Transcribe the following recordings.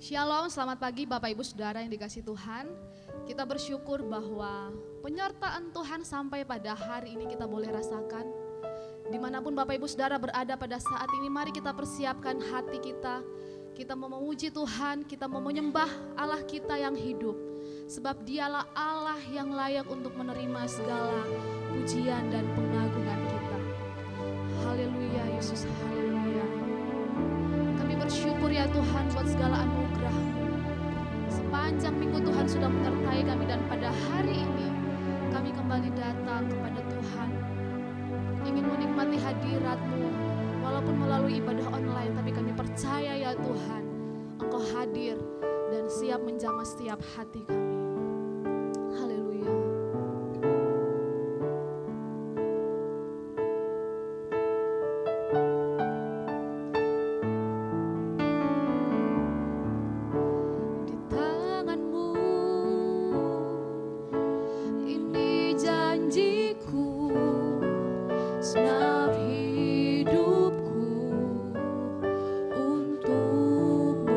Shalom, selamat pagi Bapak Ibu Saudara yang dikasihi Tuhan. Kita bersyukur bahwa penyertaan Tuhan sampai pada hari ini kita boleh rasakan. Dimanapun Bapak Ibu Saudara berada pada saat ini, mari kita persiapkan hati kita. Kita mau memuji Tuhan, kita mau menyembah Allah kita yang hidup. Sebab dialah Allah yang layak untuk menerima segala pujian dan pengagungan kita. Haleluya Yesus, haleluya. Kami bersyukur ya Tuhan buat segala anugerah-Mu. Sepanjang minggu Tuhan sudah menyertai kami dan pada hari ini kami kembali datang kepada Tuhan. Ingin menikmati hadirat-Mu walaupun melalui ibadah online, tapi kami percaya ya Tuhan Engkau hadir dan siap menjamah setiap hati kami. Haleluya. Di tangan-Mu ini janjiku, segenap hidupku untuk-Mu.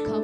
Kau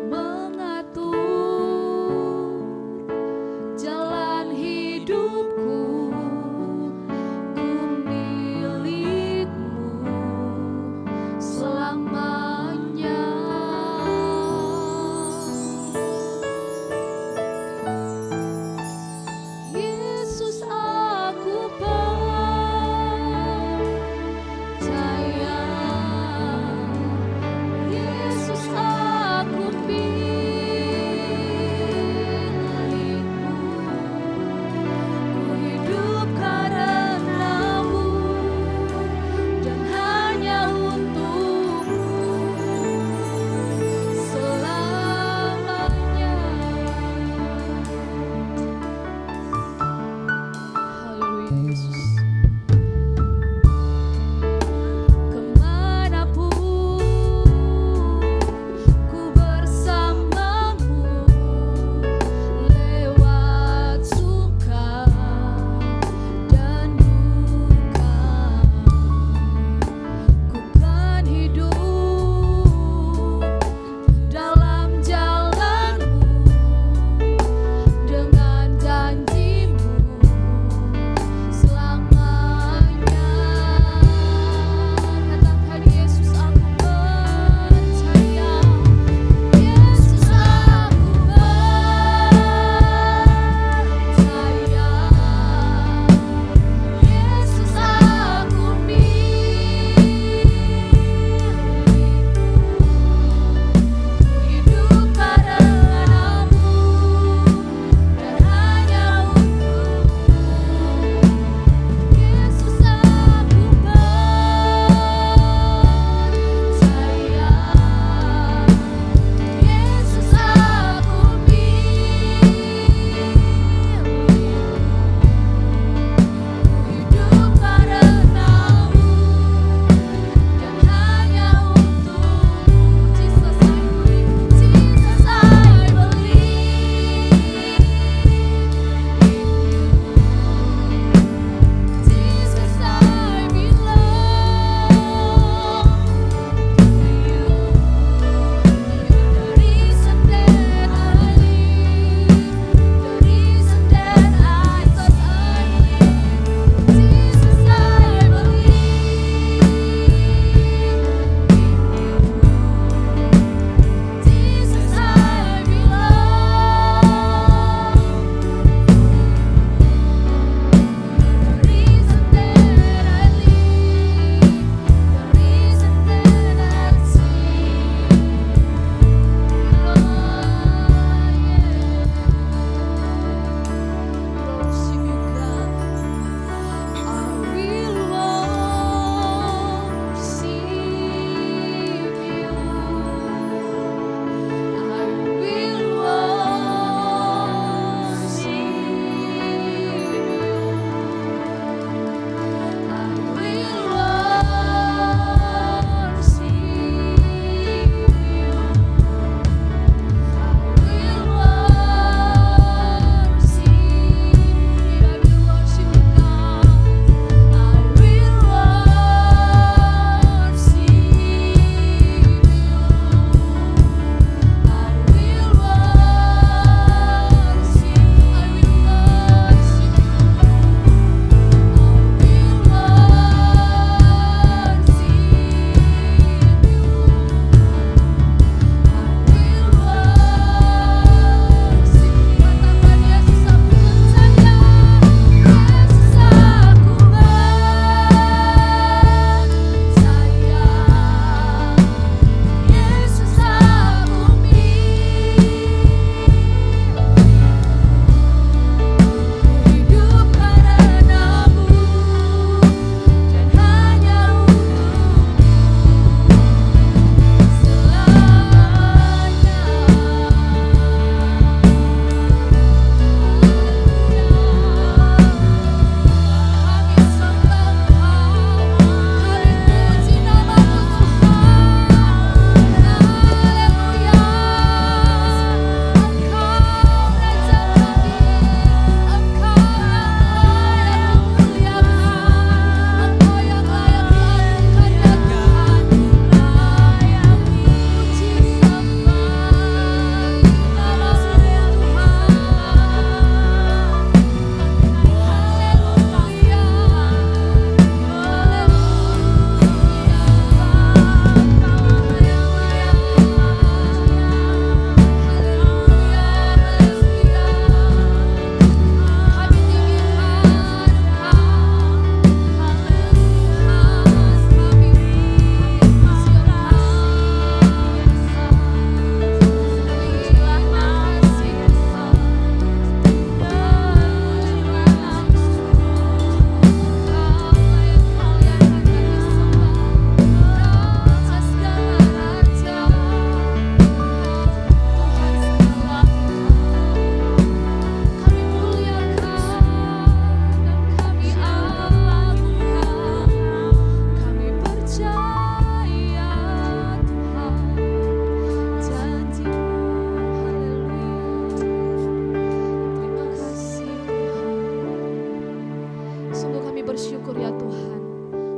bersyukur ya Tuhan,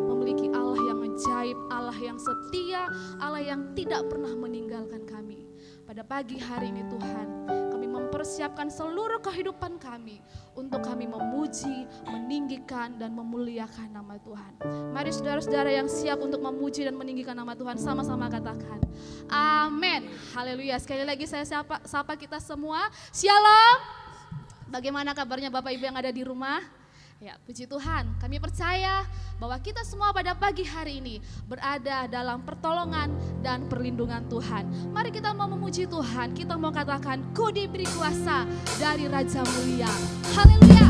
memiliki Allah yang ajaib, Allah yang setia, Allah yang tidak pernah meninggalkan kami. Pada pagi hari ini Tuhan, kami mempersiapkan seluruh kehidupan kami untuk kami memuji, meninggikan, dan memuliakan nama Tuhan. Mari saudara-saudara yang siap untuk memuji dan meninggikan nama Tuhan, sama-sama katakan amin. Haleluya. Sekali lagi saya sapa kita semua. Shalom. Bagaimana kabarnya Bapak Ibu yang ada di rumah? Ya, puji Tuhan, kami percaya bahwa kita semua pada pagi hari ini berada dalam pertolongan dan perlindungan Tuhan. Mari kita mau memuji Tuhan, kita mau katakan, Ku diberi kuasa dari Raja Mulia. Haleluya.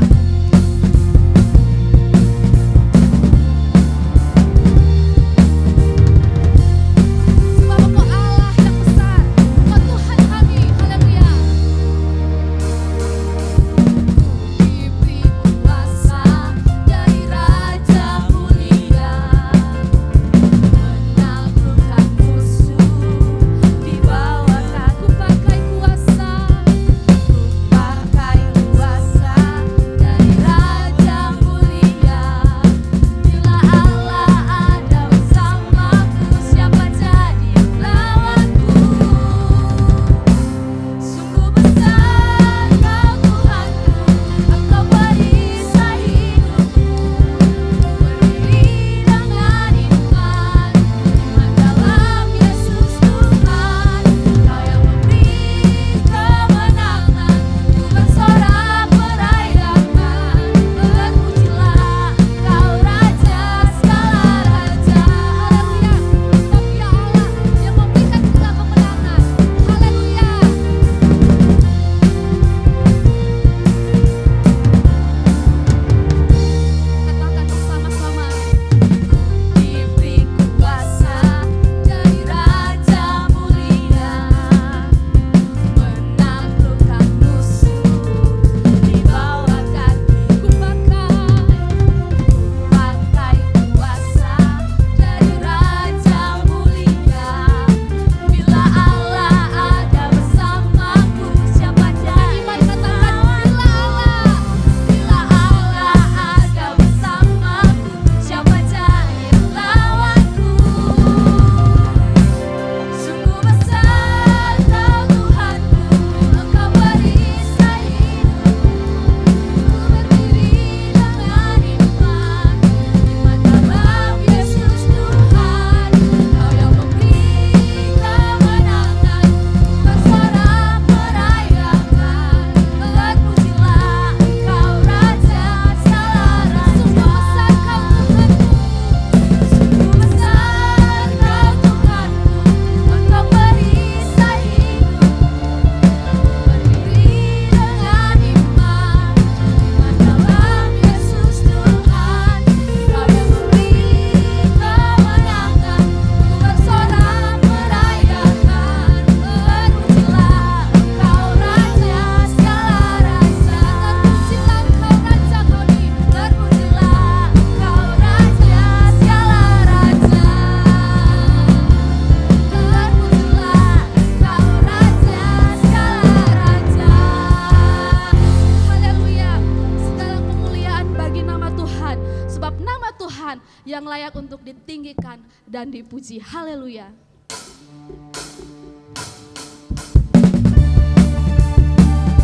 Yang layak untuk ditinggikan dan dipuji. Haleluya.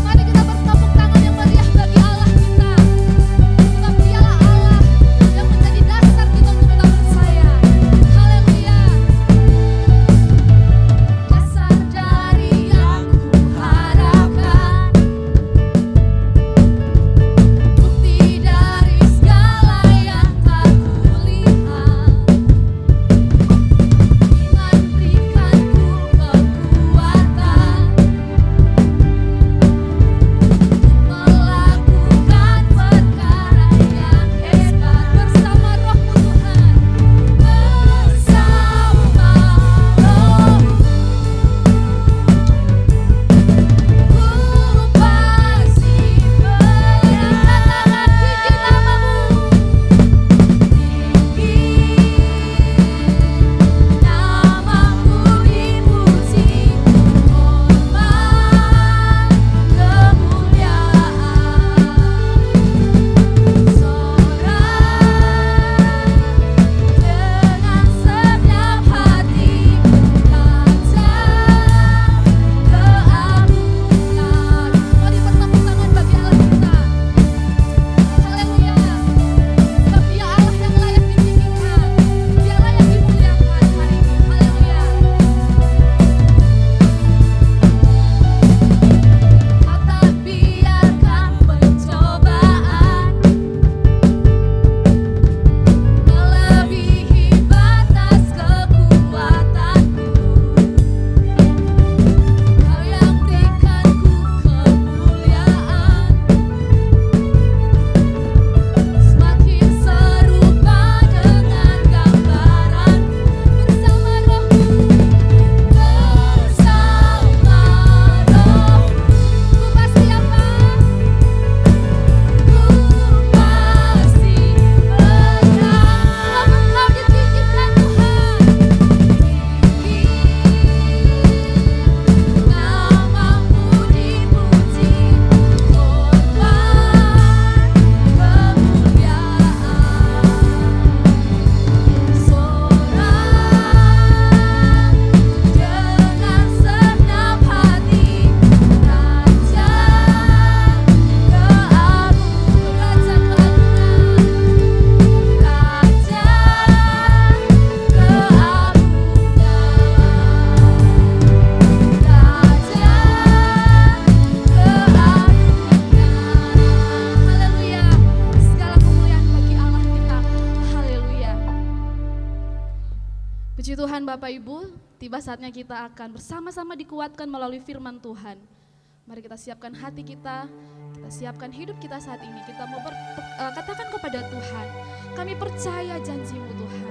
Mari kita bertepuk tangan yang meriah bagi Allah kita. Sebab Dialah Allah yang menjadi dasar kita untuk kita percaya. Haleluya. Dasar dari yang kuharapkan, bukti dari segala yang tak kulihat. Iman Bapak Ibu, tiba saatnya kita akan bersama-sama dikuatkan melalui firman Tuhan. Mari kita siapkan hati kita siapkan hidup kita saat ini. Kita mau katakan kepada Tuhan, kami percaya janji-Mu Tuhan.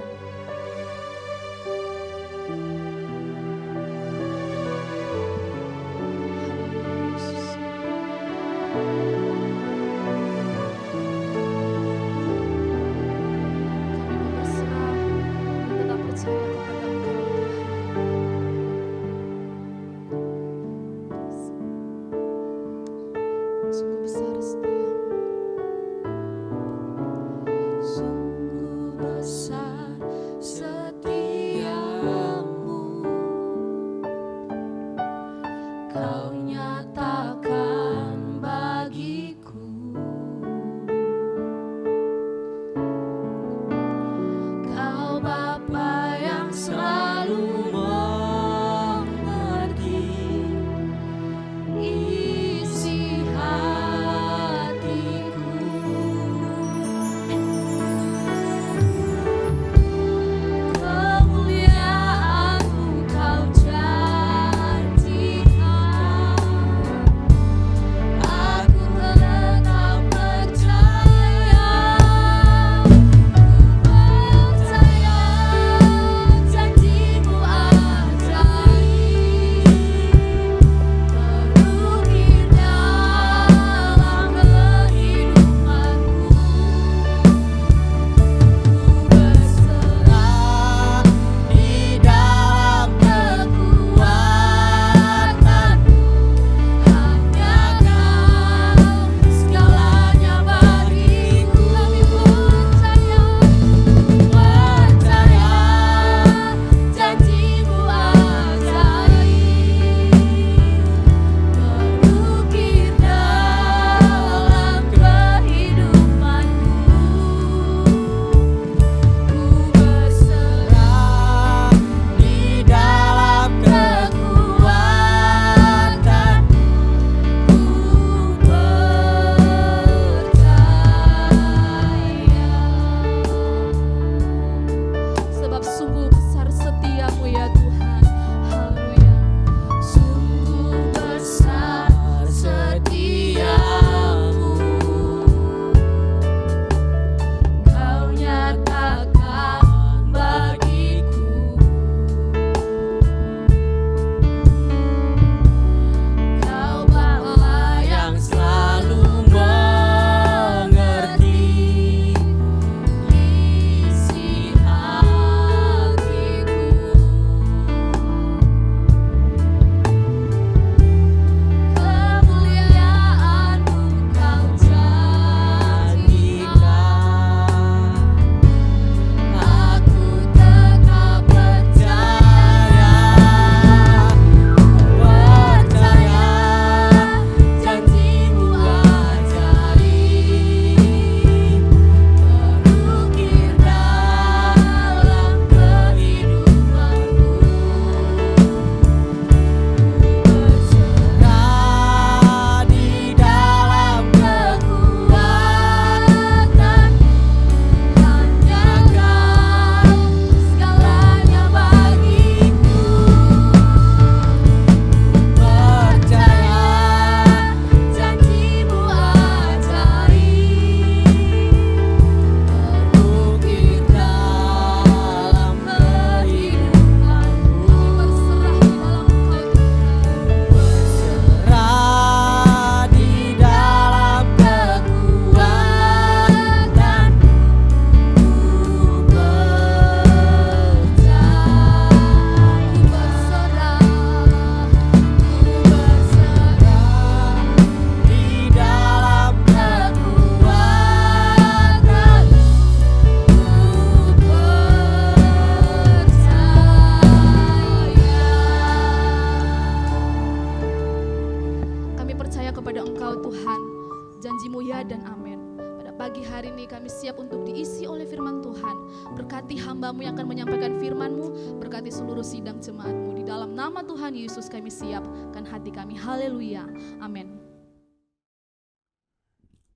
Berkati hamba-Mu yang akan menyampaikan firman-Mu, berkati seluruh sidang jemaat-Mu. Di dalam nama Tuhan Yesus kami siapkan hati kami. Haleluya. Amin.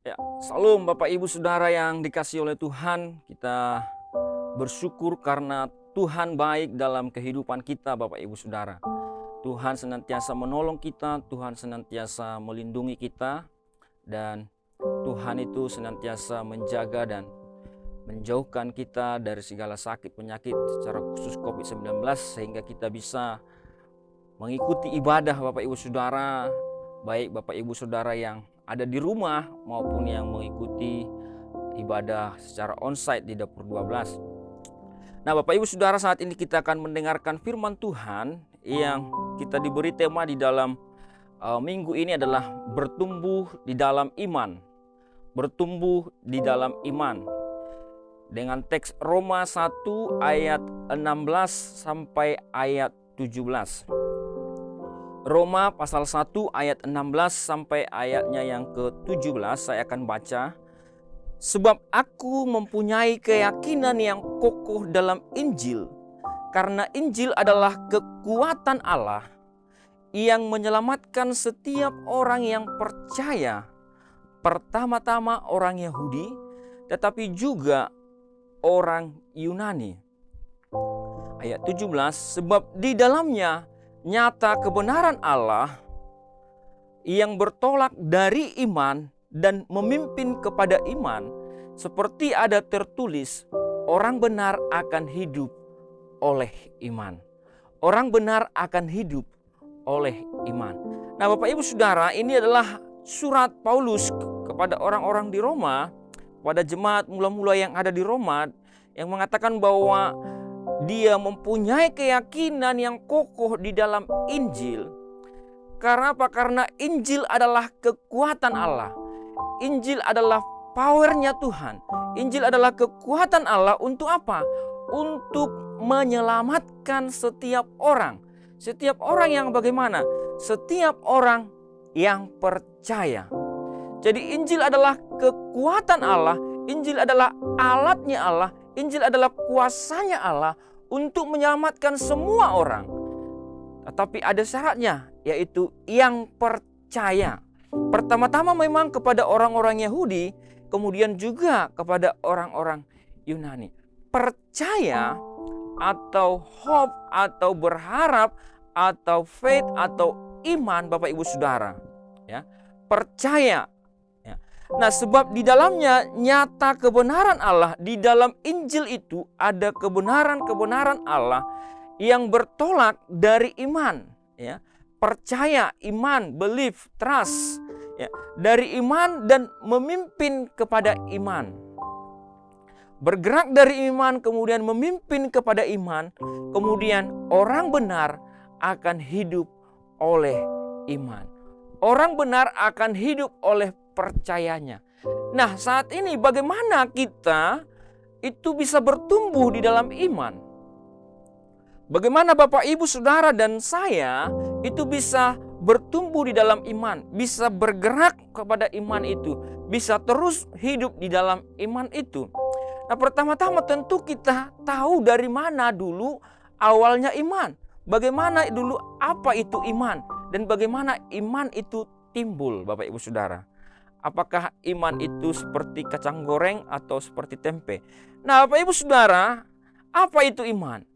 Ya, salam Bapak Ibu Saudara yang dikasihi oleh Tuhan. Kita bersyukur karena Tuhan baik dalam kehidupan kita Bapak Ibu Saudara. Tuhan senantiasa menolong kita, Tuhan senantiasa melindungi kita, dan Tuhan itu senantiasa menjaga dan menjauhkan kita dari segala sakit penyakit secara khusus COVID-19, sehingga kita bisa mengikuti ibadah Bapak Ibu Saudara, baik Bapak Ibu Saudara yang ada di rumah maupun yang mengikuti ibadah secara onsite di Dapur 12. Nah Bapak Ibu Saudara, saat ini kita akan mendengarkan firman Tuhan yang kita diberi tema di dalam minggu ini adalah bertumbuh di dalam iman. Bertumbuh di dalam iman. Dengan teks Roma 1 ayat 16 sampai ayat 17. Roma pasal 1 ayat 16 sampai ayatnya yang ke-17 saya akan baca. Sebab aku mempunyai keyakinan yang kokoh dalam Injil, karena Injil adalah kekuatan Allah yang menyelamatkan setiap orang yang percaya, pertama-tama orang Yahudi, tetapi juga orang Yunani. Ayat 17, sebab di dalamnya nyata kebenaran Allah yang bertolak dari iman dan memimpin kepada iman, seperti ada tertulis, orang benar akan hidup oleh iman. Orang benar akan hidup oleh iman. Nah Bapak Ibu Saudara, ini adalah surat Paulus kepada orang-orang di Roma, pada jemaat mula-mula yang ada di Roma, yang mengatakan bahwa dia mempunyai keyakinan yang kokoh di dalam Injil. Karena apa? Karena Injil adalah kekuatan Allah. Injil adalah powernya Tuhan. Injil adalah kekuatan Allah untuk apa? Untuk menyelamatkan setiap orang. Setiap orang yang bagaimana? Setiap orang yang percaya. Jadi Injil adalah kekuatan Allah. Injil adalah alatnya Allah. Injil adalah kuasanya Allah untuk menyelamatkan semua orang. Tetapi ada syaratnya, yaitu yang percaya. Pertama-tama memang kepada orang-orang Yahudi, kemudian juga kepada orang-orang Yunani. Percaya atau hope atau berharap atau faith atau iman Bapak Ibu Saudara, ya. Percaya. Ya. Nah, sebab di dalamnya nyata kebenaran Allah, di dalam Injil itu ada kebenaran-kebenaran Allah yang bertolak dari iman, ya. Percaya, iman, belief, trust, ya. Dari iman dan memimpin kepada iman. Bergerak dari iman kemudian memimpin kepada iman, kemudian orang benar akan hidup oleh iman. Orang benar akan hidup oleh percayanya. Nah, saat ini bagaimana kita itu bisa bertumbuh di dalam iman? Bagaimana Bapak Ibu Saudara dan saya itu bisa bertumbuh di dalam iman, bisa bergerak kepada iman itu, bisa terus hidup di dalam iman itu? Nah, pertama-tama tentu kita tahu dari mana dulu awalnya iman. Bagaimana dulu apa itu iman dan bagaimana iman itu timbul Bapak Ibu Saudara. Apakah iman itu seperti kacang goreng atau seperti tempe? Nah Bapak Ibu Saudara, apa itu iman?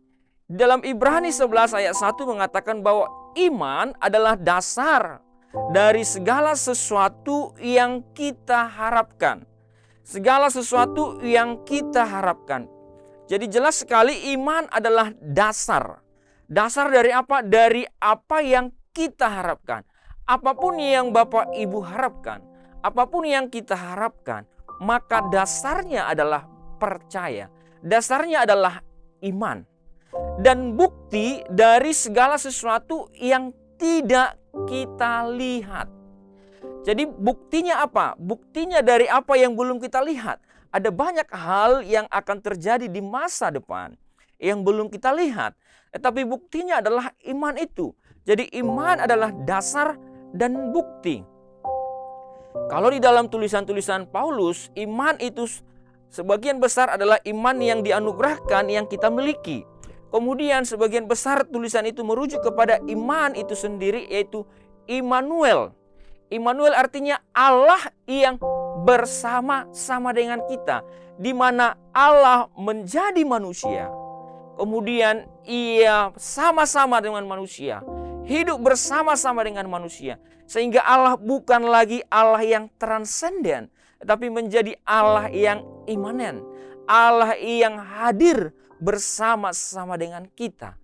Dalam Ibrani 11 ayat 1 mengatakan bahwa iman adalah dasar dari segala sesuatu yang kita harapkan. Segala sesuatu yang kita harapkan. Jadi jelas sekali iman adalah dasar. Dasar dari apa? Dari apa yang kita harapkan. Apapun yang Bapak Ibu harapkan, apapun yang kita harapkan, maka dasarnya adalah percaya. Dasarnya adalah iman. Dan bukti dari segala sesuatu yang tidak kita lihat. Jadi buktinya apa? Buktinya dari apa yang belum kita lihat. Ada banyak hal yang akan terjadi di masa depan yang belum kita lihat. Tetapi buktinya adalah iman itu. Jadi iman adalah dasar dan bukti. Kalau di dalam tulisan-tulisan Paulus, iman itu sebagian besar adalah iman yang dianugerahkan yang kita miliki. Kemudian sebagian besar tulisan itu merujuk kepada iman itu sendiri, yaitu Immanuel. Immanuel artinya Allah yang bersama-sama dengan kita, di mana Allah menjadi manusia. kemudian ia sama-sama dengan manusia, hidup bersama-sama dengan manusia. Sehingga Allah bukan lagi Allah yang transenden, tetapi menjadi Allah yang imanen, Allah yang hadir bersama-sama dengan kita,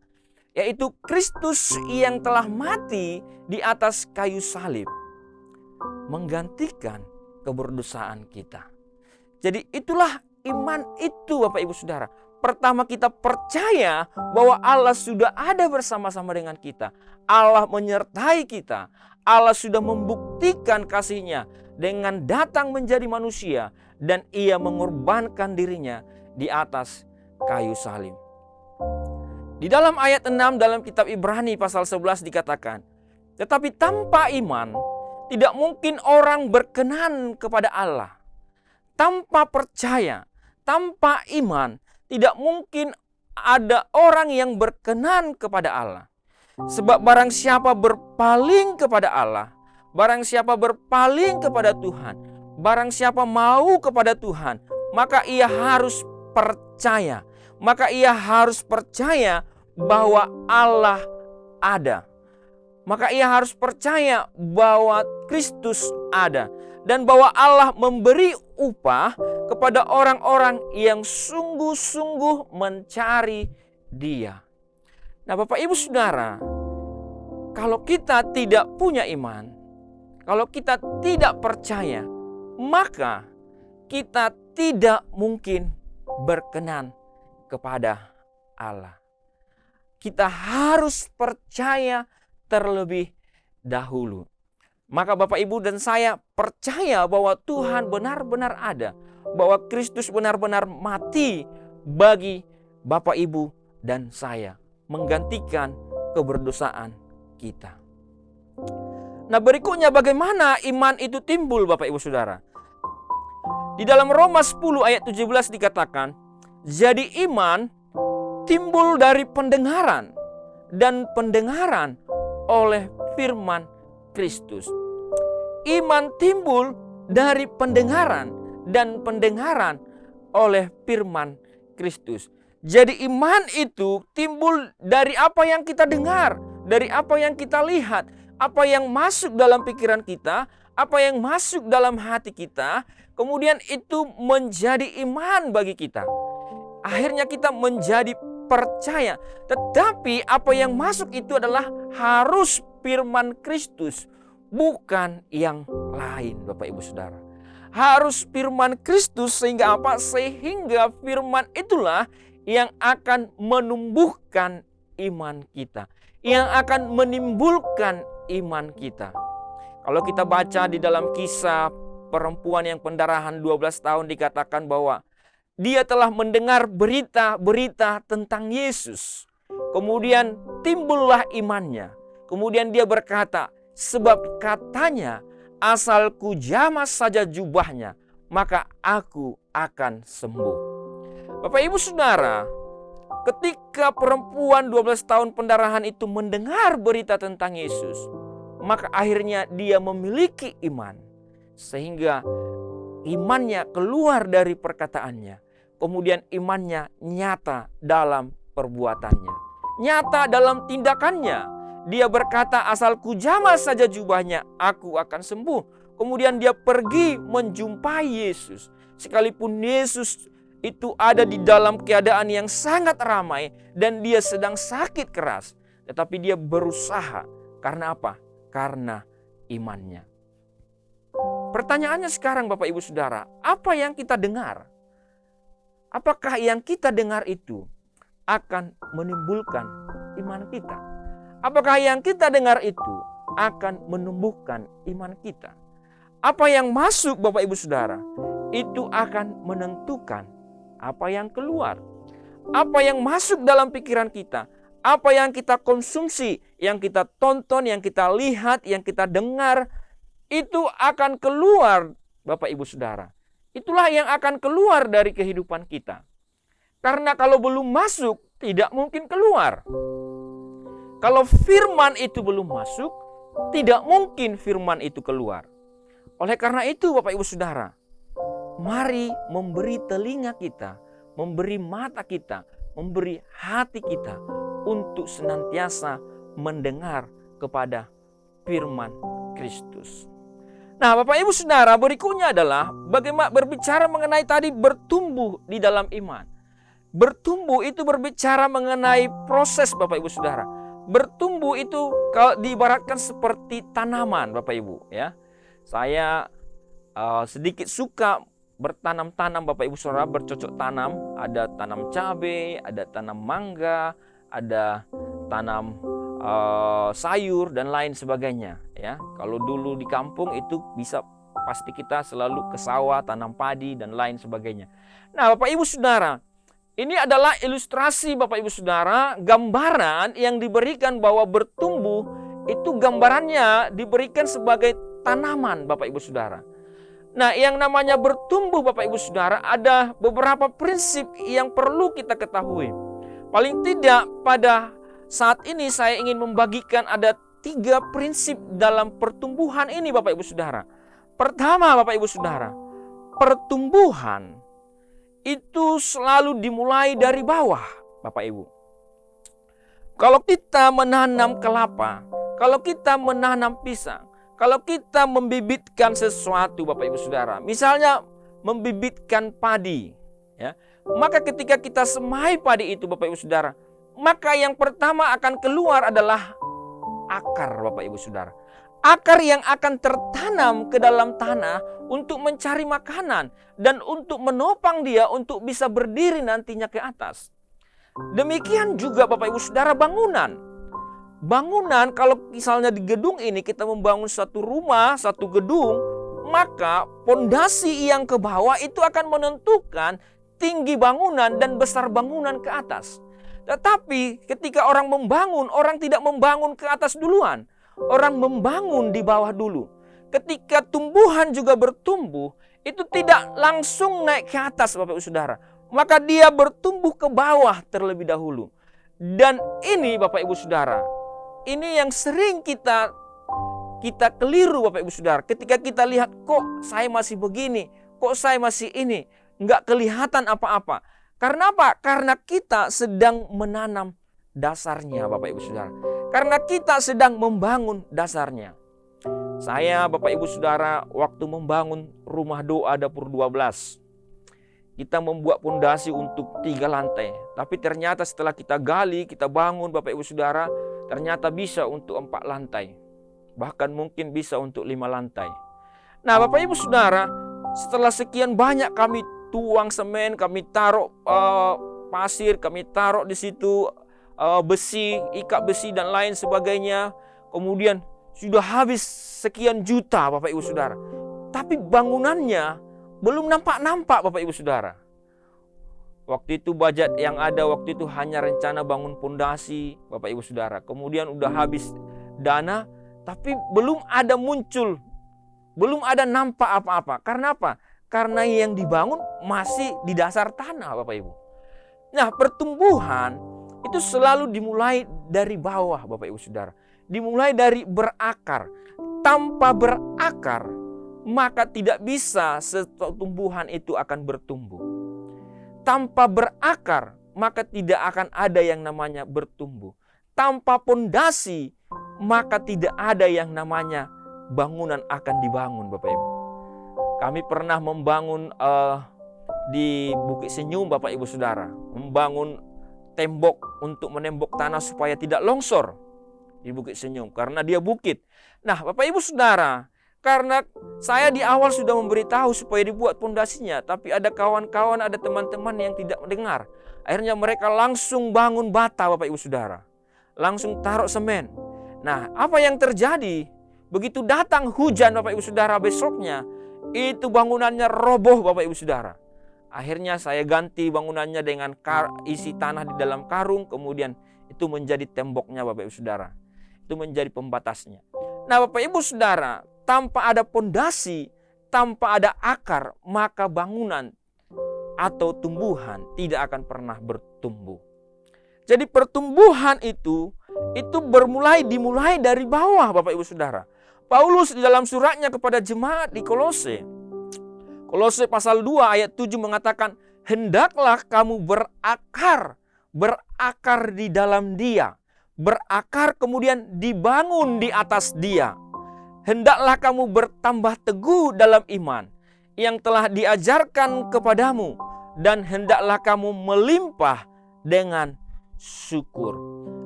yaitu Kristus yang telah mati di atas kayu salib, menggantikan keberdosaan kita. Jadi itulah iman itu, Bapak Ibu Saudara. Pertama, kita percaya bahwa Allah sudah ada bersama-sama dengan kita. Allah menyertai kita. Allah sudah membuktikan kasih-Nya dengan datang menjadi manusia, dan ia mengorbankan dirinya di atas kayu salib. Di dalam ayat 6 dalam kitab Ibrani pasal 11 dikatakan, tetapi tanpa iman tidak mungkin orang berkenan kepada Allah. Tanpa percaya, tanpa iman, tidak mungkin ada orang yang berkenan kepada Allah. Sebab barang siapa berpaling kepada Allah, barang siapa berpaling kepada Tuhan, barang siapa mau kepada Tuhan, maka ia harus percaya. Maka ia harus percaya bahwa Allah ada. Maka ia harus percaya bahwa Kristus ada. Dan bahwa Allah memberi upah kepada orang-orang yang sungguh-sungguh mencari Dia. Nah, Bapak Ibu Saudara, kalau kita tidak punya iman, kalau kita tidak percaya, maka kita tidak mungkin berkenan kepada Allah. Kita harus percaya terlebih dahulu. Maka Bapak Ibu dan saya percaya bahwa Tuhan benar-benar ada, bahwa Kristus benar-benar mati bagi Bapak Ibu dan saya, menggantikan keberdosaan kita. Nah, berikutnya bagaimana iman itu timbul, Bapak Ibu Saudara? Di dalam Roma 10 ayat 17 dikatakan, jadi iman timbul dari pendengaran, dan pendengaran oleh firman Kristus. Iman timbul dari pendengaran, dan pendengaran oleh firman Kristus. Jadi iman itu timbul dari apa yang kita dengar, dari apa yang kita lihat, apa yang masuk dalam pikiran kita, apa yang masuk dalam hati kita, kemudian itu menjadi iman bagi kita. Akhirnya kita menjadi percaya. Tetapi apa yang masuk itu adalah harus firman Kristus, bukan yang lain, Bapak Ibu Saudara. Harus firman Kristus, sehingga apa? Sehingga firman itulah yang akan menumbuhkan iman kita, yang akan menimbulkan iman kita. Kalau kita baca di dalam kisah perempuan yang pendarahan 12 tahun, dikatakan bahwa dia telah mendengar berita-berita tentang Yesus. Kemudian timbullah imannya. Kemudian dia berkata, sebab katanya, asal ku jamah saja jubahnya, maka aku akan sembuh. Bapak Ibu Saudara, ketika perempuan 12 tahun pendarahan itu mendengar berita tentang Yesus, maka akhirnya dia memiliki iman. Sehingga imannya keluar dari perkataannya. Kemudian imannya nyata dalam perbuatannya, nyata dalam tindakannya. Dia berkata, asal ku jamah saja jubahnya, aku akan sembuh. Kemudian dia pergi menjumpai Yesus. Sekalipun Yesus itu ada di dalam keadaan yang sangat ramai dan dia sedang sakit keras, tetapi dia berusaha. Karena apa? Karena imannya. Pertanyaannya sekarang, Bapak Ibu Saudara, apa yang kita dengar? Apakah yang kita dengar itu akan menimbulkan iman kita? Apakah yang kita dengar itu akan menumbuhkan iman kita? Apa yang masuk, Bapak Ibu Saudara, itu akan menentukan apa yang keluar. Apa yang masuk dalam pikiran kita, apa yang kita konsumsi, yang kita tonton, yang kita lihat, yang kita dengar, itu akan keluar, Bapak Ibu Saudara. Itulah yang akan keluar dari kehidupan kita. Karena kalau belum masuk, tidak mungkin keluar. Kalau firman itu belum masuk, tidak mungkin firman itu keluar. Oleh karena itu, Bapak Ibu Saudara, mari memberi telinga kita, memberi mata kita, memberi hati kita untuk senantiasa mendengar kepada firman Kristus. Nah, Bapak Ibu Saudara, berikutnya adalah bagaimana berbicara mengenai tadi bertumbuh di dalam iman. Bertumbuh itu berbicara mengenai proses, Bapak Ibu Saudara. Bertumbuh itu kalau diibaratkan seperti tanaman, Bapak Ibu, ya. Saya sedikit suka bertanam-tanam, Bapak Ibu Saudara, bercocok tanam. Ada tanam cabai, ada tanam mangga, ada tanam sayur dan lain sebagainya, ya. Kalau dulu di kampung itu bisa pasti kita selalu ke sawah, tanam padi dan lain sebagainya. Nah, Bapak Ibu Saudara, ini adalah ilustrasi, Bapak Ibu Saudara, gambaran yang diberikan bahwa bertumbuh itu gambarannya diberikan sebagai tanaman, Bapak Ibu Saudara. Nah, yang namanya bertumbuh, Bapak Ibu Saudara, ada beberapa prinsip yang perlu kita ketahui. Paling tidak pada saat ini saya ingin membagikan ada 3 prinsip dalam pertumbuhan ini, Bapak Ibu Saudara. Pertama, Bapak Ibu Saudara, pertumbuhan itu selalu dimulai dari bawah, Bapak Ibu. Kalau kita menanam kelapa, kalau kita menanam pisang, kalau kita membibitkan sesuatu, Bapak Ibu Saudara, misalnya membibitkan padi, ya, maka ketika kita semai padi itu, Bapak Ibu Saudara, maka yang pertama akan keluar adalah akar, Bapak Ibu Saudara. Akar yang akan tertanam ke dalam tanah untuk mencari makanan dan untuk menopang dia untuk bisa berdiri nantinya ke atas. Demikian juga, Bapak Ibu Saudara, bangunan. Bangunan, kalau misalnya di gedung ini kita membangun satu rumah, satu gedung, maka pondasi yang ke bawah itu akan menentukan tinggi bangunan dan besar bangunan ke atas. Tetapi ketika orang membangun, orang tidak membangun ke atas duluan. Orang membangun di bawah dulu. Ketika tumbuhan juga bertumbuh, itu tidak langsung naik ke atas, Bapak Ibu Saudara. Maka dia bertumbuh ke bawah terlebih dahulu. Dan ini, Bapak Ibu Saudara, ini yang sering kita keliru, Bapak Ibu Saudara. Ketika kita lihat, kok saya masih begini, kok saya masih ini, nggak kelihatan apa-apa. Karena apa? Karena kita sedang menanam dasarnya, Bapak Ibu Saudara. Karena kita sedang membangun dasarnya. Saya, Bapak Ibu Saudara, waktu membangun rumah doa dapur 12, kita membuat pondasi untuk 3 lantai. Tapi ternyata setelah kita gali, kita bangun, Bapak Ibu Saudara, ternyata bisa untuk 4 lantai. Bahkan mungkin bisa untuk 5 lantai. Nah, Bapak Ibu Saudara, setelah sekian banyak kami tuang semen, kami taruh pasir, kami taruh di situ besi, ikat besi dan lain sebagainya. Kemudian sudah habis sekian juta, Bapak Ibu Saudara. Tapi bangunannya belum nampak-nampak, Bapak Ibu Saudara. Waktu itu budget yang ada waktu itu hanya rencana bangun pondasi, Bapak Ibu Saudara. Kemudian udah habis dana, tapi belum ada muncul, belum ada nampak apa-apa. Karena apa? Karena yang dibangun masih di dasar tanah, Bapak Ibu. Nah, pertumbuhan itu selalu dimulai dari bawah, Bapak Ibu Saudara. Dimulai dari berakar. Tanpa berakar, maka tidak bisa tumbuhan itu akan bertumbuh. Tanpa berakar, maka tidak akan ada yang namanya bertumbuh. Tanpa pondasi, maka tidak ada yang namanya bangunan akan dibangun, Bapak Ibu. Kami pernah membangun di Bukit Senyum, Bapak Ibu Saudara. Membangun tembok untuk menembok tanah supaya tidak longsor di Bukit Senyum. Karena dia bukit. Nah, Bapak Ibu Saudara, karena saya di awal sudah memberitahu supaya dibuat pondasinya. Tapi ada kawan-kawan, ada teman-teman yang tidak mendengar. Akhirnya mereka langsung bangun bata, Bapak Ibu Saudara. Langsung taruh semen. Nah, apa yang terjadi? Begitu datang hujan, Bapak Ibu Saudara, besoknya, itu bangunannya roboh, Bapak Ibu Saudara. Akhirnya saya ganti bangunannya dengan isi tanah di dalam karung. Kemudian itu menjadi temboknya, Bapak Ibu Saudara. Itu menjadi pembatasnya. Nah, Bapak Ibu Saudara, tanpa ada pondasi, tanpa ada akar, maka bangunan atau tumbuhan tidak akan pernah bertumbuh. Jadi pertumbuhan itu dimulai dari bawah, Bapak Ibu Saudara. Paulus di dalam suratnya kepada jemaat di Kolose, Kolose pasal 2 ayat 7 mengatakan, hendaklah kamu berakar berakar di dalam Dia, berakar kemudian dibangun di atas Dia. Hendaklah kamu bertambah teguh dalam iman yang telah diajarkan kepadamu, dan hendaklah kamu melimpah dengan syukur.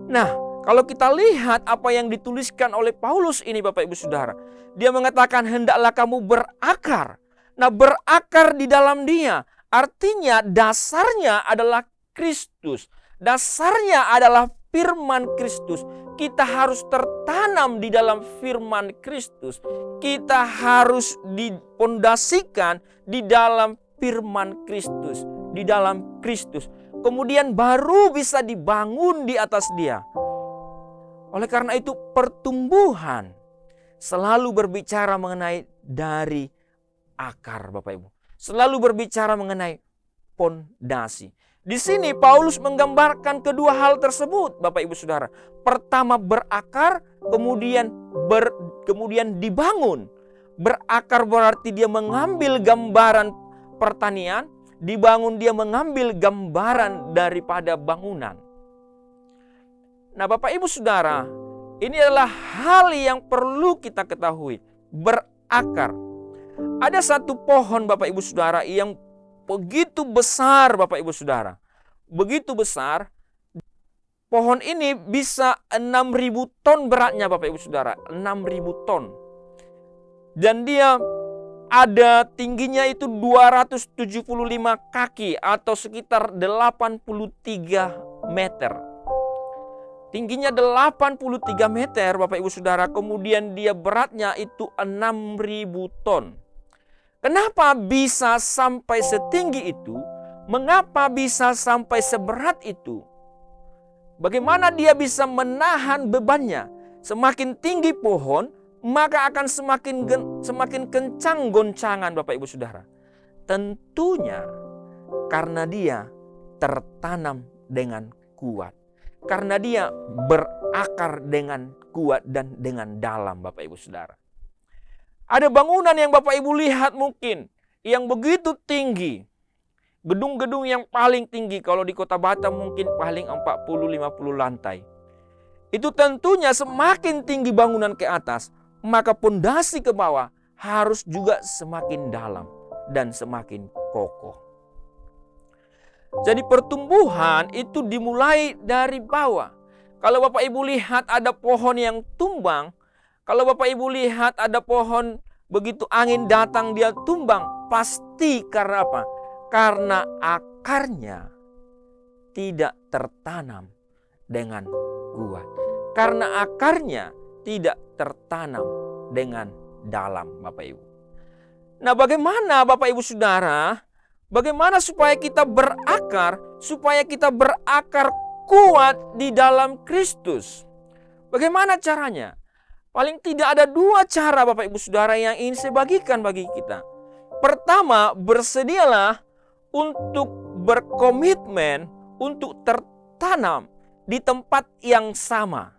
Nah, kalau kita lihat apa yang dituliskan oleh Paulus ini Bapak Ibu Saudara, dia mengatakan hendaklah kamu berakar. Nah, berakar di dalam Dia artinya dasarnya adalah Kristus. Dasarnya adalah firman Kristus. Kita harus tertanam di dalam firman Kristus. Kita harus dipondasikan di dalam firman Kristus, di dalam Kristus. Kemudian baru bisa dibangun di atas Dia. Oleh karena itu pertumbuhan selalu berbicara mengenai dari akar, Bapak Ibu. Selalu berbicara mengenai pondasi. Di sini Paulus menggambarkan kedua hal tersebut, Bapak Ibu Saudara. Pertama berakar, kemudian dibangun. Berakar berarti dia mengambil gambaran pertanian, dibangun dia mengambil gambaran daripada bangunan. Nah, Bapak Ibu Saudara, ini adalah hal yang perlu kita ketahui. Berakar. Ada satu pohon Bapak Ibu Saudara yang begitu besar Bapak Ibu Saudara. Begitu besar. Pohon ini bisa 6.000 ton beratnya Bapak Ibu Saudara. 6.000 ton. Dan dia ada tingginya itu 275 kaki atau sekitar 83 meter. Tingginya 83 meter Bapak Ibu Saudara. Kemudian dia beratnya itu 6.000 ton. Kenapa bisa sampai setinggi itu? Mengapa bisa sampai seberat itu? Bagaimana dia bisa menahan bebannya? Semakin tinggi pohon, maka akan semakin kencang goncangan Bapak Ibu Saudara. Tentunya karena dia tertanam dengan kuat. Karena dia berakar dengan kuat dan dengan dalam Bapak Ibu Saudara. Ada bangunan yang Bapak Ibu lihat mungkin yang begitu tinggi. Gedung-gedung yang paling tinggi kalau di Kota Batam mungkin paling 40-50 lantai. Itu tentunya semakin tinggi bangunan ke atas, maka pondasi ke bawah harus juga semakin dalam dan semakin kokoh. Jadi pertumbuhan itu dimulai dari bawah. Kalau Bapak Ibu lihat ada pohon yang tumbang, kalau Bapak Ibu lihat ada pohon begitu angin datang dia tumbang, pasti karena apa? Karena akarnya tidak tertanam dengan kuat. Karena akarnya tidak tertanam dengan dalam Bapak Ibu. Nah, bagaimana Bapak Ibu Saudara? Bagaimana supaya kita berakar? Supaya kita berakar kuat di dalam Kristus. Bagaimana caranya? Paling tidak ada dua cara Bapak Ibu Saudara yang ingin saya bagikan bagi kita. Pertama, bersedialah untuk berkomitmen untuk tertanam di tempat yang sama.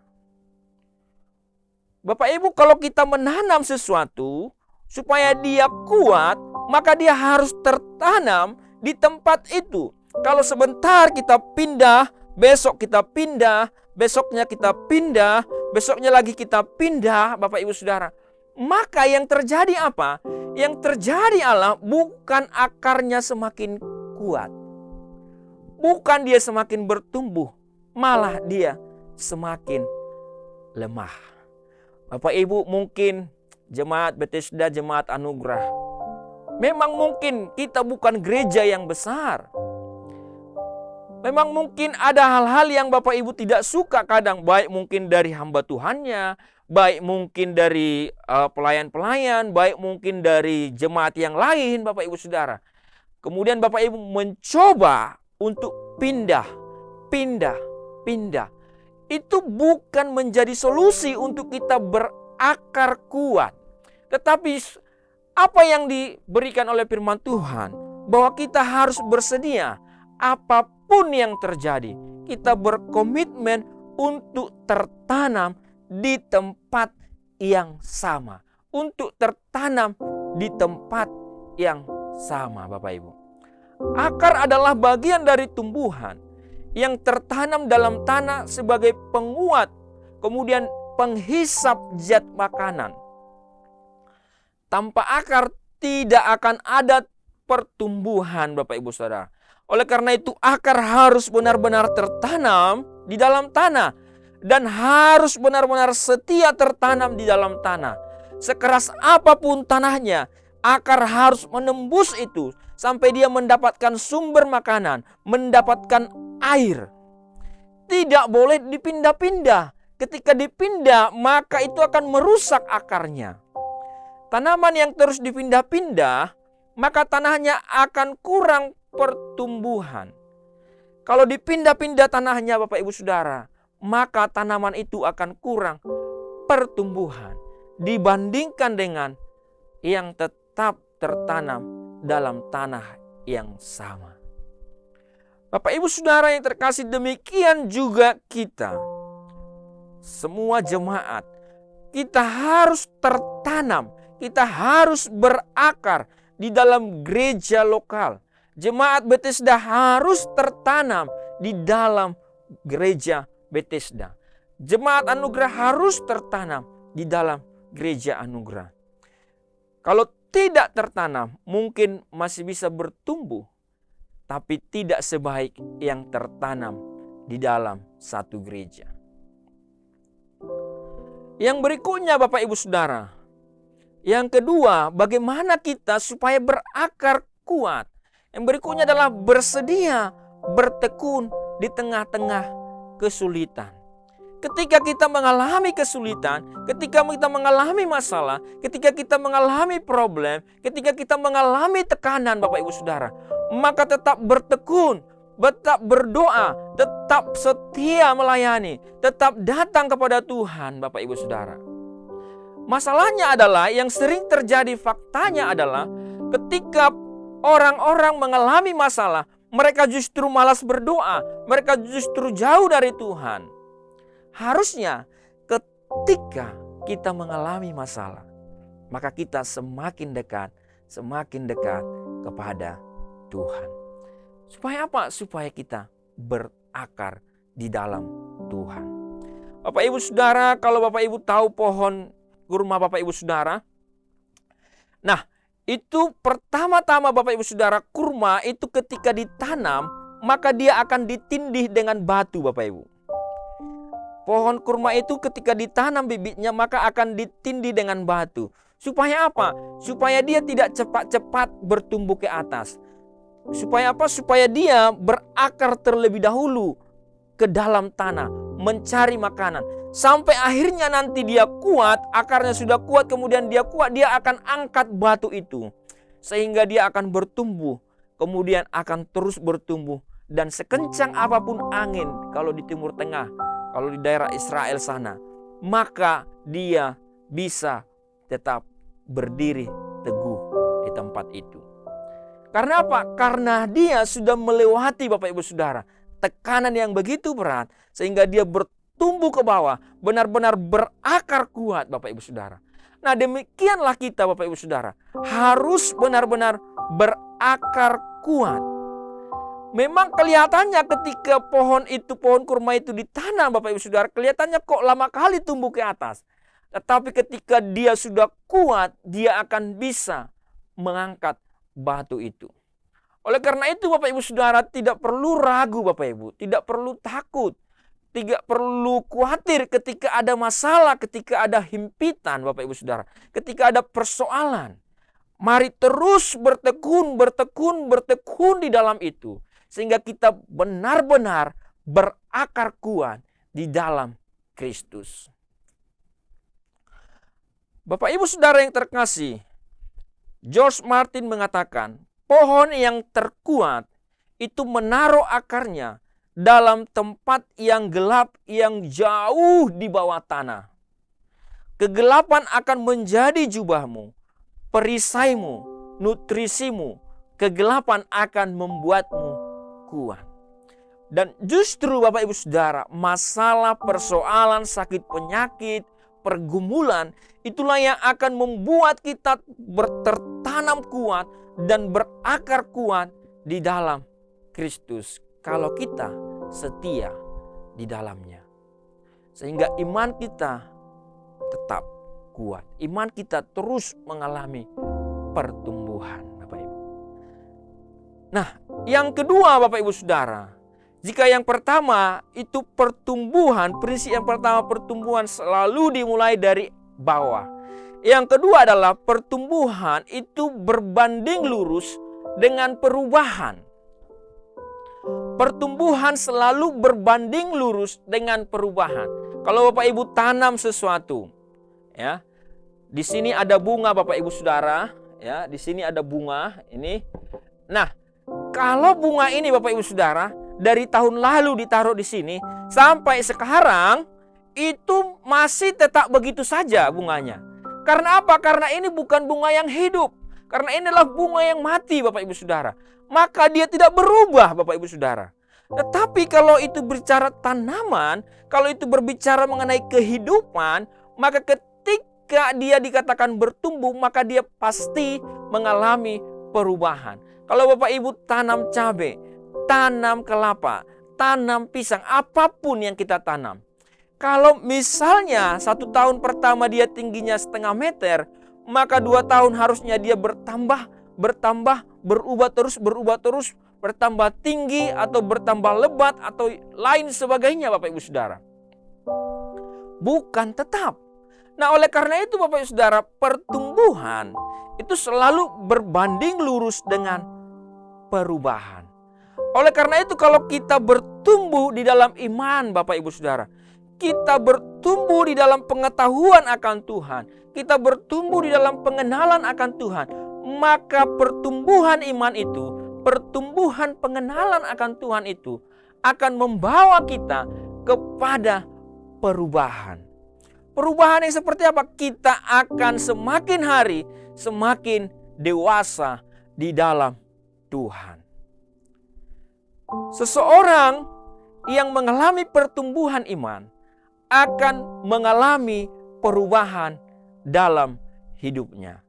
Bapak Ibu, kalau kita menanam sesuatu supaya dia kuat, maka dia harus tertanam di tempat itu. Kalau sebentar kita pindah, besok kita pindah, besoknya kita pindah, besoknya lagi kita pindah, Bapak Ibu Saudara. Maka yang terjadi apa? Yang terjadi adalah bukan akarnya semakin kuat. Bukan dia semakin bertumbuh, malah dia semakin lemah. Bapak Ibu mungkin jemaat Bethesda, jemaat Anugerah. Memang mungkin kita bukan gereja yang besar. Memang mungkin ada hal-hal yang Bapak Ibu tidak suka kadang, baik mungkin dari hamba Tuhannya, baik mungkin dari pelayan-pelayan, baik mungkin dari jemaat yang lain Bapak Ibu Saudara. Kemudian Bapak Ibu mencoba untuk pindah. Itu bukan menjadi solusi untuk kita berakar kuat. Tetapi apa yang diberikan oleh firman Tuhan, bahwa kita harus bersedia apapun yang terjadi, kita berkomitmen untuk tertanam di tempat yang sama. Untuk tertanam di tempat yang sama Bapak Ibu. Akar adalah bagian dari tumbuhan yang tertanam dalam tanah sebagai penguat, kemudian penghisap zat makanan. Tanpa akar tidak akan ada pertumbuhan, Bapak Ibu Saudara. Oleh karena itu akar harus benar-benar tertanam di dalam tanah dan harus benar-benar setia tertanam di dalam tanah. Sekeras apapun tanahnya, akar harus menembus itu sampai dia mendapatkan sumber makanan, mendapatkan air. Tidak boleh dipindah-pindah. Ketika dipindah, maka itu akan merusak akarnya. Tanaman yang terus dipindah-pindah, maka tanahnya akan kurang pertumbuhan. Kalau dipindah-pindah tanahnya, Bapak Ibu Saudara, maka tanaman itu akan kurang pertumbuhan dibandingkan dengan yang tetap tertanam dalam tanah yang sama. Bapak Ibu Saudara yang terkasih, demikian juga kita. Semua jemaat, kita harus tertanam, kita harus berakar di dalam gereja lokal. Jemaat Bethesda harus tertanam di dalam gereja Bethesda. Jemaat Anugerah harus tertanam di dalam gereja Anugerah. Kalau tidak tertanam, mungkin masih bisa bertumbuh, tapi tidak sebaik yang tertanam di dalam satu gereja. Yang berikutnya, Bapak Ibu Saudara, yang kedua, bagaimana kita supaya berakar kuat. Yang berikutnya adalah bersedia bertekun di tengah-tengah kesulitan. Ketika kita mengalami kesulitan, ketika kita mengalami masalah, ketika kita mengalami problem, ketika kita mengalami tekanan, Bapak Ibu Saudara, maka tetap bertekun, tetap berdoa, tetap setia melayani, tetap datang kepada Tuhan, Bapak Ibu Saudara. Masalahnya adalah yang sering terjadi, faktanya adalah ketika orang-orang mengalami masalah, mereka justru malas berdoa, mereka justru jauh dari Tuhan. Harusnya ketika kita mengalami masalah, maka kita semakin dekat kepada Tuhan. Supaya apa? Supaya kita berakar di dalam Tuhan. Bapak Ibu Saudara, kalau Bapak Ibu tahu pohon kurma Bapak Ibu Saudara, nah itu pertama-tama Bapak Ibu Saudara, kurma itu ketika ditanam, maka dia akan ditindih dengan batu, Bapak Ibu. Pohon kurma itu ketika ditanam bibitnya, maka akan ditindih dengan batu. Supaya apa? Supaya dia tidak cepat-cepat bertumbuh ke atas. Supaya apa? Supaya dia berakar terlebih dahulu ke dalam tanah, mencari makanan. Sampai akhirnya nanti dia kuat, akarnya sudah kuat, kemudian dia kuat, dia akan angkat batu itu. Sehingga dia akan bertumbuh, kemudian akan terus bertumbuh. Dan sekencang apapun angin, kalau di Timur Tengah, kalau di daerah Israel sana, maka dia bisa tetap berdiri teguh di tempat itu. Karena apa? Karena dia sudah melewati, Bapak Ibu Saudara, tekanan yang begitu berat, sehingga dia bertumbuh ke bawah, benar-benar berakar kuat, Bapak Ibu Saudara. Nah, demikianlah kita, Bapak Ibu Saudara, harus benar-benar berakar kuat. Memang kelihatannya ketika pohon kurma itu ditanam, Bapak Ibu Saudara, kelihatannya kok lama kali tumbuh ke atas. Tetapi ketika dia sudah kuat, dia akan bisa mengangkat batu itu. Oleh karena itu, Bapak Ibu Saudara, tidak perlu ragu, Bapak Ibu, tidak perlu takut, tidak perlu khawatir ketika ada masalah, ketika ada himpitan, Bapak Ibu Saudara, ketika ada persoalan. Mari terus bertekun di dalam itu. Sehingga kita benar-benar berakar kuat di dalam Kristus. Bapak Ibu Saudara yang terkasih, George Martin mengatakan, pohon yang terkuat itu menaruh akarnya dalam tempat yang gelap yang jauh di bawah tanah. Kegelapan akan menjadi jubahmu, perisaimu, nutrisimu. Kegelapan akan membuatmu kuat. Dan justru Bapak Ibu Saudara, masalah, persoalan, sakit penyakit, pergumulan, itulah yang akan membuat kita tertanam kuat dan berakar kuat di dalam Kristus. Kalau kita setia di dalamnya. Sehingga iman kita tetap kuat. Iman kita terus mengalami pertumbuhan, Bapak Ibu. Nah, yang kedua Bapak Ibu Saudara, jika yang pertama itu pertumbuhan, prinsip yang pertama pertumbuhan selalu dimulai dari bawah. Yang kedua adalah pertumbuhan itu berbanding lurus dengan perubahan. Pertumbuhan selalu berbanding lurus dengan perubahan. Kalau Bapak Ibu tanam sesuatu, ya, di sini ada bunga Bapak Ibu Saudara, ya, di sini ada bunga ini. Nah, kalau bunga ini Bapak Ibu Saudara dari tahun lalu ditaruh di sini sampai sekarang itu masih tetap begitu saja bunganya. Karena apa? Karena ini bukan bunga yang hidup. Karena ini adalah bunga yang mati Bapak Ibu Saudara. Maka dia tidak berubah Bapak Ibu Saudara. Tetapi kalau itu berbicara tanaman, kalau itu berbicara mengenai kehidupan, maka ketika dia dikatakan bertumbuh, maka dia pasti mengalami perubahan. Kalau Bapak Ibu tanam cabai, tanam kelapa, tanam pisang, apapun yang kita tanam. Kalau misalnya 1 tahun pertama dia tingginya 0,5 meter, maka 2 tahun harusnya dia bertambah, berubah terus, bertambah tinggi atau bertambah lebat atau lain sebagainya Bapak Ibu Saudara. Bukan tetap. Nah, oleh karena itu Bapak Ibu Saudara, pertumbuhan itu selalu berbanding lurus dengan perubahan. Oleh karena itu kalau kita bertumbuh di dalam iman Bapak Ibu Saudara, kita bertumbuh di dalam pengetahuan akan Tuhan, kita bertumbuh di dalam pengenalan akan Tuhan, maka pertumbuhan iman itu, pertumbuhan pengenalan akan Tuhan itu akan membawa kita kepada perubahan. Perubahan yang seperti apa? Kita akan semakin hari semakin dewasa di dalam Tuhan. Seseorang yang mengalami pertumbuhan iman akan mengalami perubahan dalam hidupnya.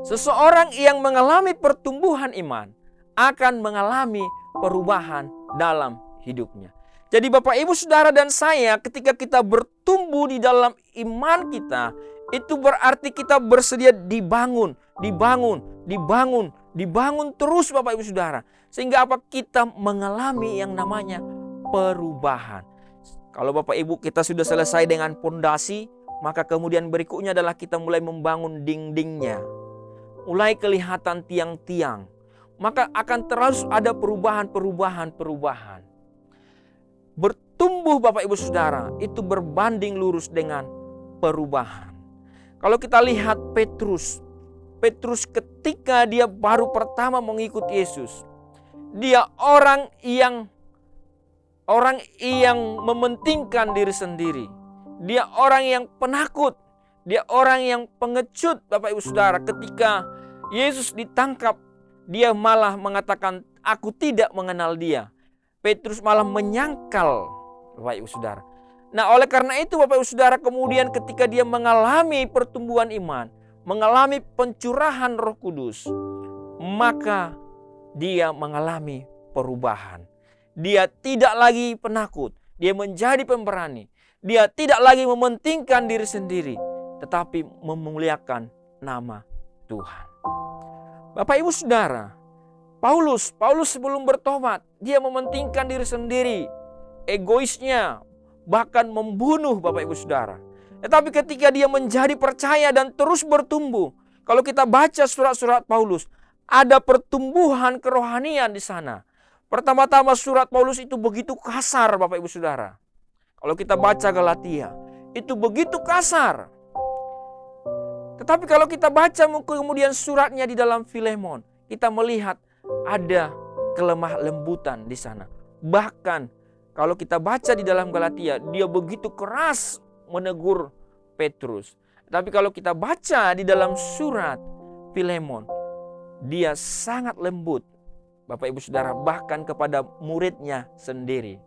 Seseorang yang mengalami pertumbuhan iman akan mengalami perubahan dalam hidupnya. Jadi Bapak Ibu Saudara dan saya, ketika kita bertumbuh di dalam iman kita, itu berarti kita bersedia dibangun terus Bapak Ibu Saudara. Sehingga apa? Kita mengalami yang namanya perubahan. Kalau Bapak Ibu kita sudah selesai dengan pondasi, maka kemudian berikutnya adalah kita mulai membangun dindingnya. Mulai kelihatan tiang-tiang. Maka akan terus ada perubahan. Bertumbuh Bapak Ibu Saudara itu berbanding lurus dengan perubahan. Kalau kita lihat Petrus ketika dia baru pertama mengikuti Yesus, dia orang yang mementingkan diri sendiri. Dia orang yang penakut. Dia orang yang pengecut Bapak Ibu Saudara. Ketika Yesus ditangkap, dia malah mengatakan, "Aku tidak mengenal dia." Petrus malah menyangkal Bapak Ibu Saudara. Nah, oleh karena itu Bapak Ibu Saudara, kemudian ketika dia mengalami pertumbuhan iman, mengalami pencurahan Roh Kudus, maka dia mengalami perubahan. Dia tidak lagi penakut, dia menjadi pemberani. Dia tidak lagi mementingkan diri sendiri, tetapi memuliakan nama Tuhan. Bapak Ibu Saudara, Paulus sebelum bertobat, dia mementingkan diri sendiri, egoisnya, bahkan membunuh Bapak Ibu Saudara. Tetapi ketika dia menjadi percaya dan terus bertumbuh, kalau kita baca surat-surat Paulus, ada pertumbuhan kerohanian di sana. Pertama-tama surat Paulus itu begitu kasar Bapak Ibu Saudara. Kalau kita baca Galatia, itu begitu kasar. Tetapi kalau kita baca kemudian suratnya di dalam Filemon, kita melihat ada kelemah lembutan di sana. Bahkan kalau kita baca di dalam Galatia, dia begitu keras menegur Petrus. Tapi kalau kita baca di dalam surat Filemon, dia sangat lembut Bapak Ibu Saudara, bahkan kepada muridnya sendiri.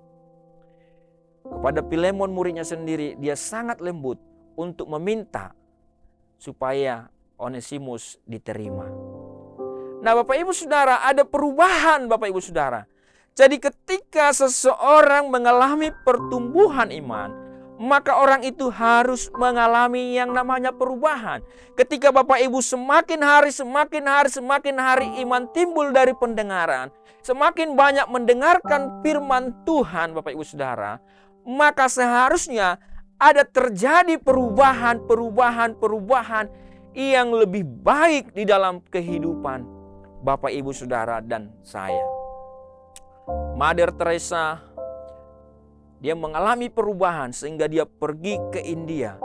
Kepada Filemon muridnya sendiri, dia sangat lembut untuk meminta supaya Onesimus diterima. Nah Bapak Ibu Saudara, ada perubahan Bapak Ibu Saudara. Jadi ketika seseorang mengalami pertumbuhan iman, maka orang itu harus mengalami yang namanya perubahan. Ketika Bapak Ibu semakin hari iman timbul dari pendengaran, semakin banyak mendengarkan firman Tuhan Bapak Ibu Saudara, maka seharusnya ada terjadi perubahan yang lebih baik di dalam kehidupan Bapak Ibu Saudara dan saya. Mother Teresa, dia mengalami perubahan sehingga dia pergi ke India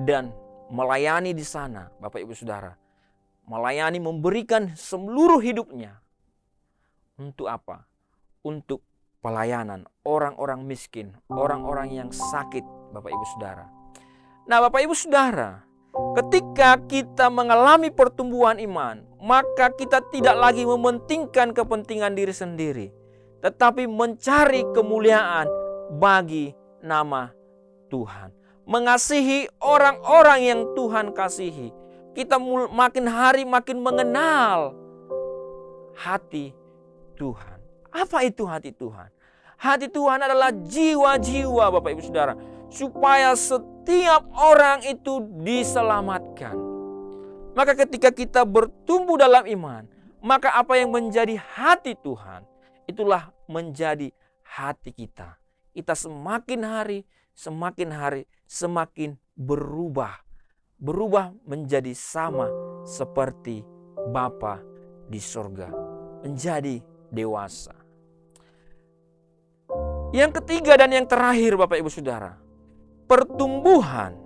dan melayani di sana, Bapak Ibu Saudara. Melayani, memberikan seluruh hidupnya. Untuk apa? Untuk pelayanan orang-orang miskin, orang-orang yang sakit, Bapak Ibu Saudara. Nah, Bapak Ibu Saudara, ketika kita mengalami pertumbuhan iman, maka kita tidak lagi mementingkan kepentingan diri sendiri, tetapi mencari kemuliaan bagi nama Tuhan. Mengasihi orang-orang yang Tuhan kasihi. Kita makin hari makin mengenal hati Tuhan. Apa itu hati Tuhan? Hati Tuhan adalah jiwa-jiwa Bapak Ibu Saudara, supaya setiap orang itu diselamatkan. Maka ketika kita bertumbuh dalam iman, maka apa yang menjadi hati Tuhan, itulah menjadi hati kita. Kita semakin hari semakin berubah. Berubah menjadi sama seperti Bapa di sorga. Menjadi dewasa. Yang ketiga dan yang terakhir Bapak Ibu Saudara, pertumbuhan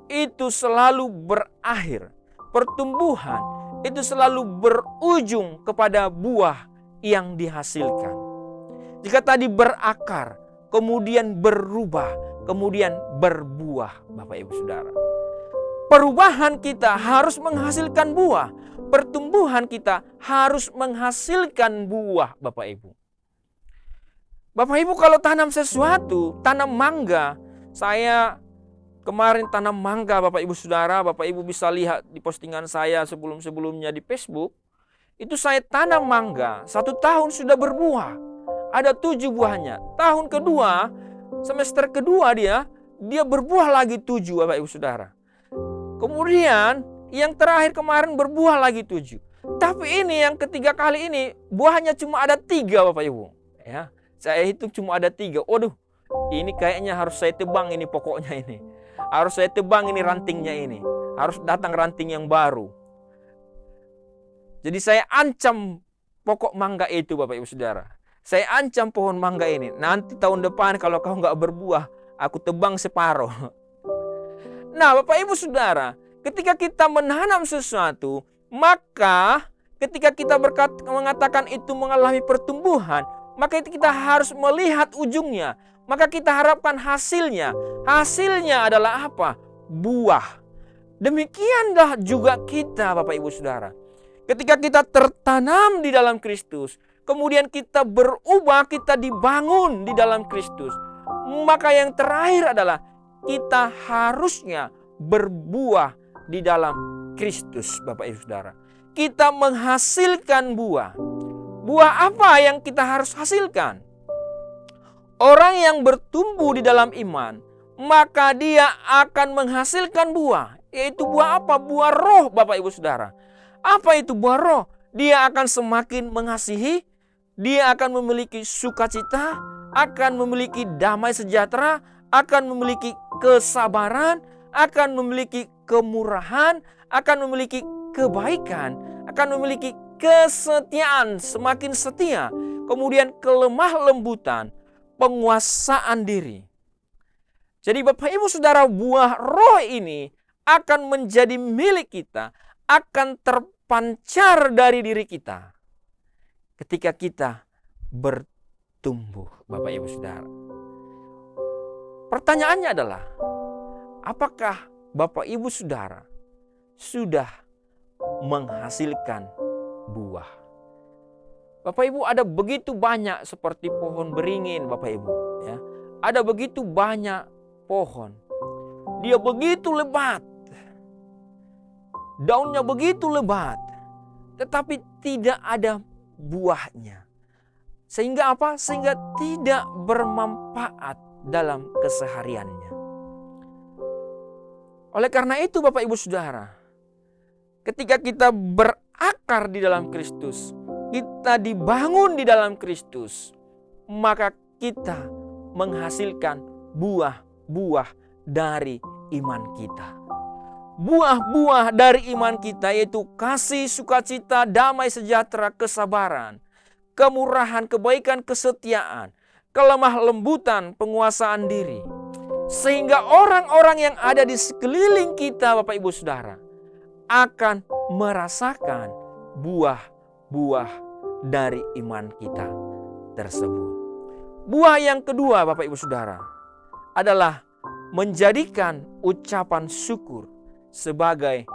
itu selalu berakhir. Pertumbuhan itu selalu berujung kepada buah yang dihasilkan. Jika tadi berakar, kemudian berubah, kemudian berbuah, Bapak Ibu Saudara. Perubahan kita harus menghasilkan buah. Pertumbuhan kita harus menghasilkan buah, Bapak Ibu. Bapak Ibu kalau tanam sesuatu, tanam mangga. Saya kemarin tanam mangga, Bapak Ibu Saudara. Bapak Ibu bisa lihat di postingan saya sebelum-sebelumnya di Facebook. Itu saya tanam mangga, 1 tahun sudah berbuah. Ada 7 buahnya. Tahun kedua, semester kedua dia berbuah lagi 7, Bapak Ibu Saudara. Kemudian yang terakhir kemarin berbuah lagi 7. Tapi ini yang ketiga kali ini buahnya cuma ada 3, Bapak Ibu. Ya, saya hitung cuma ada 3. Waduh, ini kayaknya harus saya tebang ini pokoknya ini. Harus saya tebang ini rantingnya ini. Harus datang ranting yang baru. Jadi saya ancam pokok mangga itu Bapak Ibu Saudara. Saya ancam pohon mangga ini. Nanti tahun depan kalau kau nggak berbuah, aku tebang separuh. Nah Bapak Ibu Saudara, ketika kita menanam sesuatu, maka ketika kita mengatakan itu mengalami pertumbuhan, maka itu kita harus melihat ujungnya. Maka kita harapkan hasilnya. Hasilnya adalah apa? Buah. Demikianlah juga kita Bapak Ibu Saudara. Ketika kita tertanam di dalam Kristus, kemudian kita berubah, kita dibangun di dalam Kristus, maka yang terakhir adalah kita harusnya berbuah di dalam Kristus, Bapak Ibu Saudara. Kita menghasilkan buah. Buah apa yang kita harus hasilkan? Orang yang bertumbuh di dalam iman, maka dia akan menghasilkan buah. Yaitu buah apa? Buah roh, Bapak Ibu Saudara. Apa itu buah roh? Dia akan semakin mengasihi, dia akan memiliki sukacita, akan memiliki damai sejahtera, akan memiliki kesabaran, akan memiliki kemurahan, akan memiliki kebaikan, akan memiliki kesetiaan, semakin setia, kemudian kelemah lembutan, penguasaan diri. Jadi Bapak Ibu Saudara, buah roh ini akan menjadi milik kita, akan terpancar dari diri kita ketika kita bertumbuh, Bapak Ibu Saudara. Pertanyaannya adalah, apakah Bapak Ibu Saudara sudah menghasilkan buah? Bapak Ibu, ada begitu banyak seperti pohon beringin, Bapak Ibu, ya. Ada begitu banyak pohon. Dia begitu lebat. Daunnya begitu lebat, tetapi tidak ada buahnya. Sehingga apa? Sehingga tidak bermanfaat dalam kesehariannya. Oleh karena itu Bapak Ibu Saudara, ketika kita berakar di dalam Kristus, kita dibangun di dalam Kristus, maka kita menghasilkan buah-buah dari iman kita. Buah-buah dari iman kita yaitu kasih, sukacita, damai sejahtera, kesabaran, kemurahan, kebaikan, kesetiaan, kelemah lembutan, penguasaan diri. Sehingga orang-orang yang ada di sekeliling kita Bapak Ibu Saudara akan merasakan buah-buah dari iman kita tersebut. Buah yang kedua Bapak Ibu Saudara adalah menjadikan ucapan syukur sebagai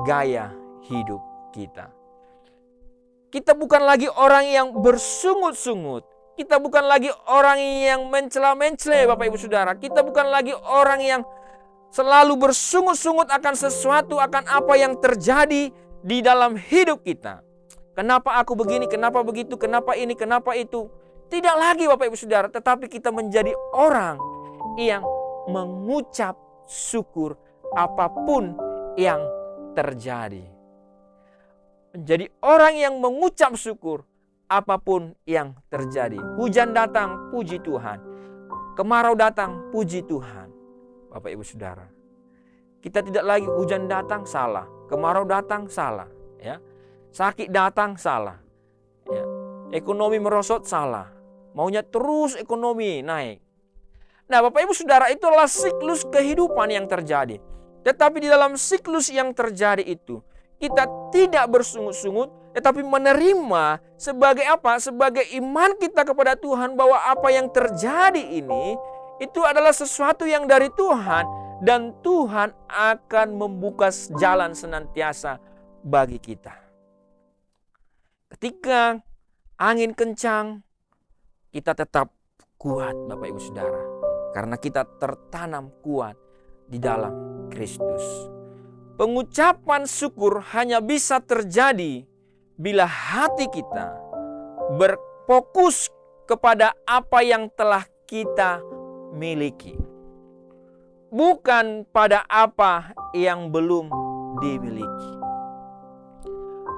gaya hidup kita. Kita bukan lagi orang yang bersungut-sungut. Kita bukan lagi orang yang mencela-mencela Bapak Ibu Saudara. Kita bukan lagi orang yang selalu bersungut-sungut akan sesuatu, akan apa yang terjadi di dalam hidup kita. Kenapa aku begini, kenapa begitu, kenapa ini, kenapa itu. Tidak lagi Bapak Ibu Saudara, tetapi kita menjadi orang yang mengucap syukur apapun yang terjadi. Menjadi orang yang mengucap syukur apapun yang terjadi. Hujan datang, puji Tuhan. Kemarau datang, puji Tuhan. Bapak Ibu Saudara, kita tidak lagi hujan datang salah, kemarau datang salah, ya. Sakit datang salah, ya. Ekonomi merosot salah, maunya terus ekonomi naik. Nah Bapak Ibu Saudara, itu adalah siklus kehidupan yang terjadi. Tetapi di dalam siklus yang terjadi itu, kita tidak bersungut-sungut, tetapi menerima sebagai apa? Sebagai iman kita kepada Tuhan bahwa apa yang terjadi ini itu adalah sesuatu yang dari Tuhan, dan Tuhan akan membuka jalan senantiasa bagi kita. Ketika angin kencang, kita tetap kuat Bapak Ibu Saudara, karena kita tertanam kuat di dalam Kristus. Pengucapan syukur hanya bisa terjadi bila hati kita berfokus kepada apa yang telah kita miliki, bukan pada apa yang belum dimiliki.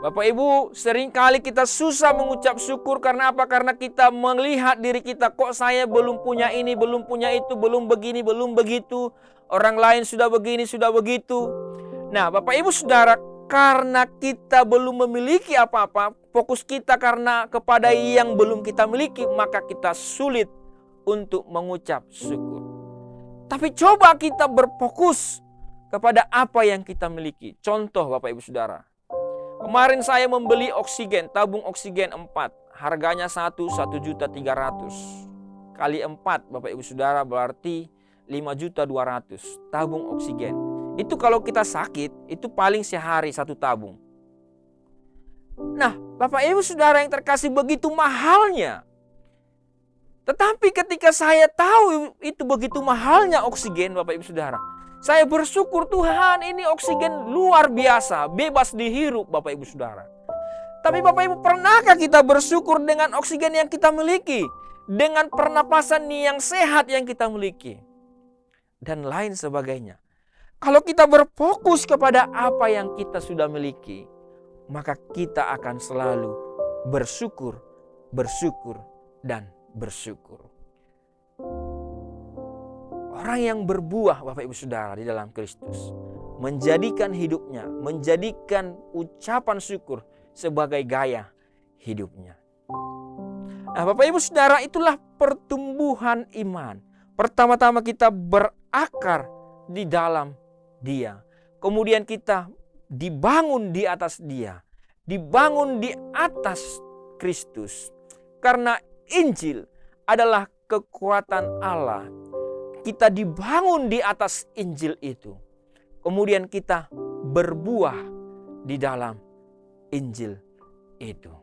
Bapak Ibu, seringkali kita susah mengucap syukur karena apa? Karena kita melihat diri kita, kok saya belum punya ini, belum punya itu, belum begini, belum begitu. Orang lain sudah begini, sudah begitu. Nah Bapak Ibu Saudara, karena kita belum memiliki apa-apa, fokus kita karena kepada yang belum kita miliki, maka kita sulit untuk mengucap syukur. Tapi coba kita berfokus kepada apa yang kita miliki. Contoh Bapak Ibu Saudara, kemarin saya membeli oksigen, tabung oksigen 4. Harganya 1.300.000. Kali 4 Bapak Ibu Saudara berarti 5.200.000 tabung oksigen. Itu kalau kita sakit, itu paling sehari 1 tabung. Nah Bapak Ibu Saudara yang terkasih, begitu mahalnya. Tetapi ketika saya tahu itu begitu mahalnya oksigen Bapak Ibu Saudara, saya bersyukur, Tuhan ini oksigen luar biasa, bebas dihirup Bapak Ibu Saudara. Tapi Bapak Ibu, pernahkah kita bersyukur dengan oksigen yang kita miliki? Dengan pernapasan yang sehat yang kita miliki? Dan lain sebagainya. Kalau kita berfokus kepada apa yang kita sudah miliki, maka kita akan selalu bersyukur, dan bersyukur. Orang yang berbuah Bapak Ibu Saudara di dalam Kristus, menjadikan hidupnya, menjadikan ucapan syukur sebagai gaya hidupnya. Nah Bapak Ibu Saudara, itulah pertumbuhan iman. Pertama-tama kita berakar di dalam Dia. Kemudian kita dibangun di atas Dia. Dibangun di atas Kristus. Karena Injil adalah kekuatan Allah. Kita dibangun di atas Injil itu. Kemudian kita berbuah di dalam Injil itu.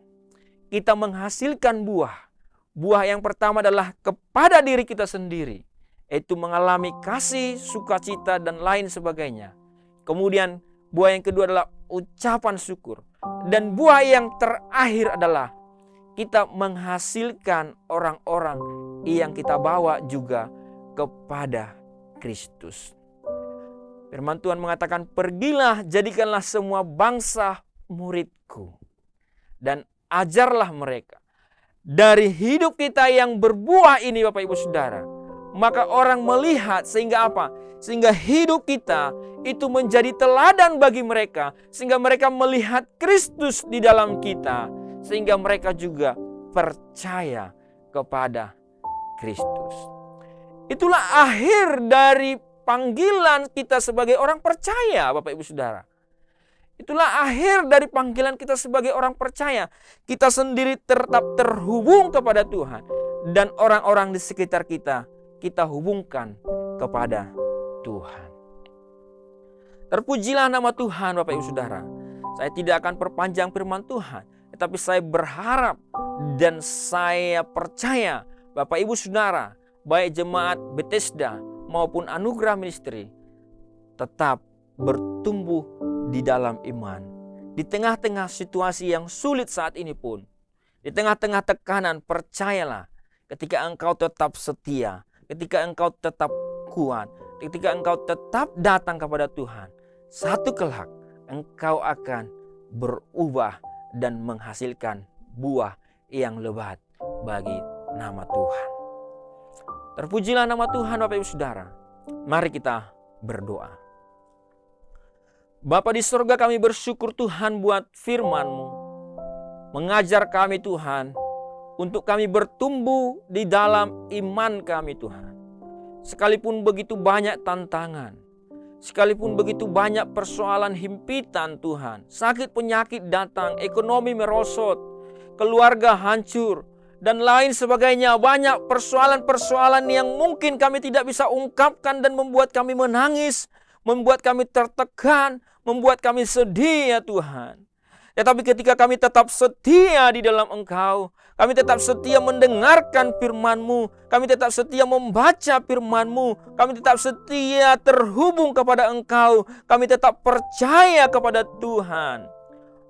Kita menghasilkan buah. Buah yang pertama adalah kepada diri kita sendiri, yaitu mengalami kasih, sukacita, dan lain sebagainya. Kemudian buah yang kedua adalah ucapan syukur. Dan buah yang terakhir adalah kita menghasilkan orang-orang yang kita bawa juga kepada Kristus. Firman Tuhan mengatakan, pergilah, jadikanlah semua bangsa muridku, dan ajarlah mereka. Dari hidup kita yang berbuah ini Bapak Ibu Saudara, maka orang melihat sehingga apa? Sehingga hidup kita itu menjadi teladan bagi mereka, sehingga mereka melihat Kristus di dalam kita, sehingga mereka juga percaya kepada Kristus. Itulah akhir dari panggilan kita sebagai orang percaya, Bapak Ibu Saudara. Itulah akhir dari panggilan kita sebagai orang percaya. Kita sendiri tetap terhubung kepada Tuhan, dan orang-orang di sekitar kita, kita hubungkan kepada Tuhan. Terpujilah nama Tuhan, Bapak Ibu Saudara. Saya tidak akan perpanjang firman Tuhan, tetapi saya berharap dan saya percaya Bapak Ibu Saudara, baik jemaat Bethesda maupun Anugerah Ministry, tetap bertumbuh di dalam iman. Di tengah-tengah situasi yang sulit saat ini pun, di tengah-tengah tekanan, percayalah, ketika engkau tetap setia, ketika engkau tetap kuat, ketika engkau tetap datang kepada Tuhan, satu kelak engkau akan berubah dan menghasilkan buah yang lebat bagi nama Tuhan. Terpujilah nama Tuhan, Bapak Ibu Saudara. Mari kita berdoa. Bapa di surga, kami bersyukur Tuhan buat firman-Mu. Mengajar kami Tuhan, untuk kami bertumbuh di dalam iman kami Tuhan. Sekalipun begitu banyak tantangan, sekalipun begitu banyak persoalan himpitan Tuhan, sakit penyakit datang, ekonomi merosot, keluarga hancur, dan lain sebagainya, banyak persoalan-persoalan yang mungkin kami tidak bisa ungkapkan dan membuat kami menangis, membuat kami tertekan, membuat kami sedih ya Tuhan. Tetapi ketika kami tetap setia di dalam Engkau, kami tetap setia mendengarkan firman-Mu, kami tetap setia membaca firman-Mu, kami tetap setia terhubung kepada Engkau, kami tetap percaya kepada Tuhan,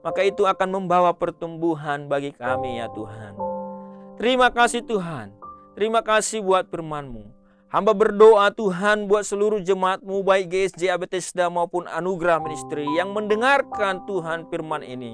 maka itu akan membawa pertumbuhan bagi kami ya Tuhan. Terima kasih Tuhan, terima kasih buat firman-Mu. Hamba berdoa Tuhan buat seluruh jemaat-Mu, baik GSJ Bethesda maupun Anugerah Ministry yang mendengarkan Tuhan firman ini.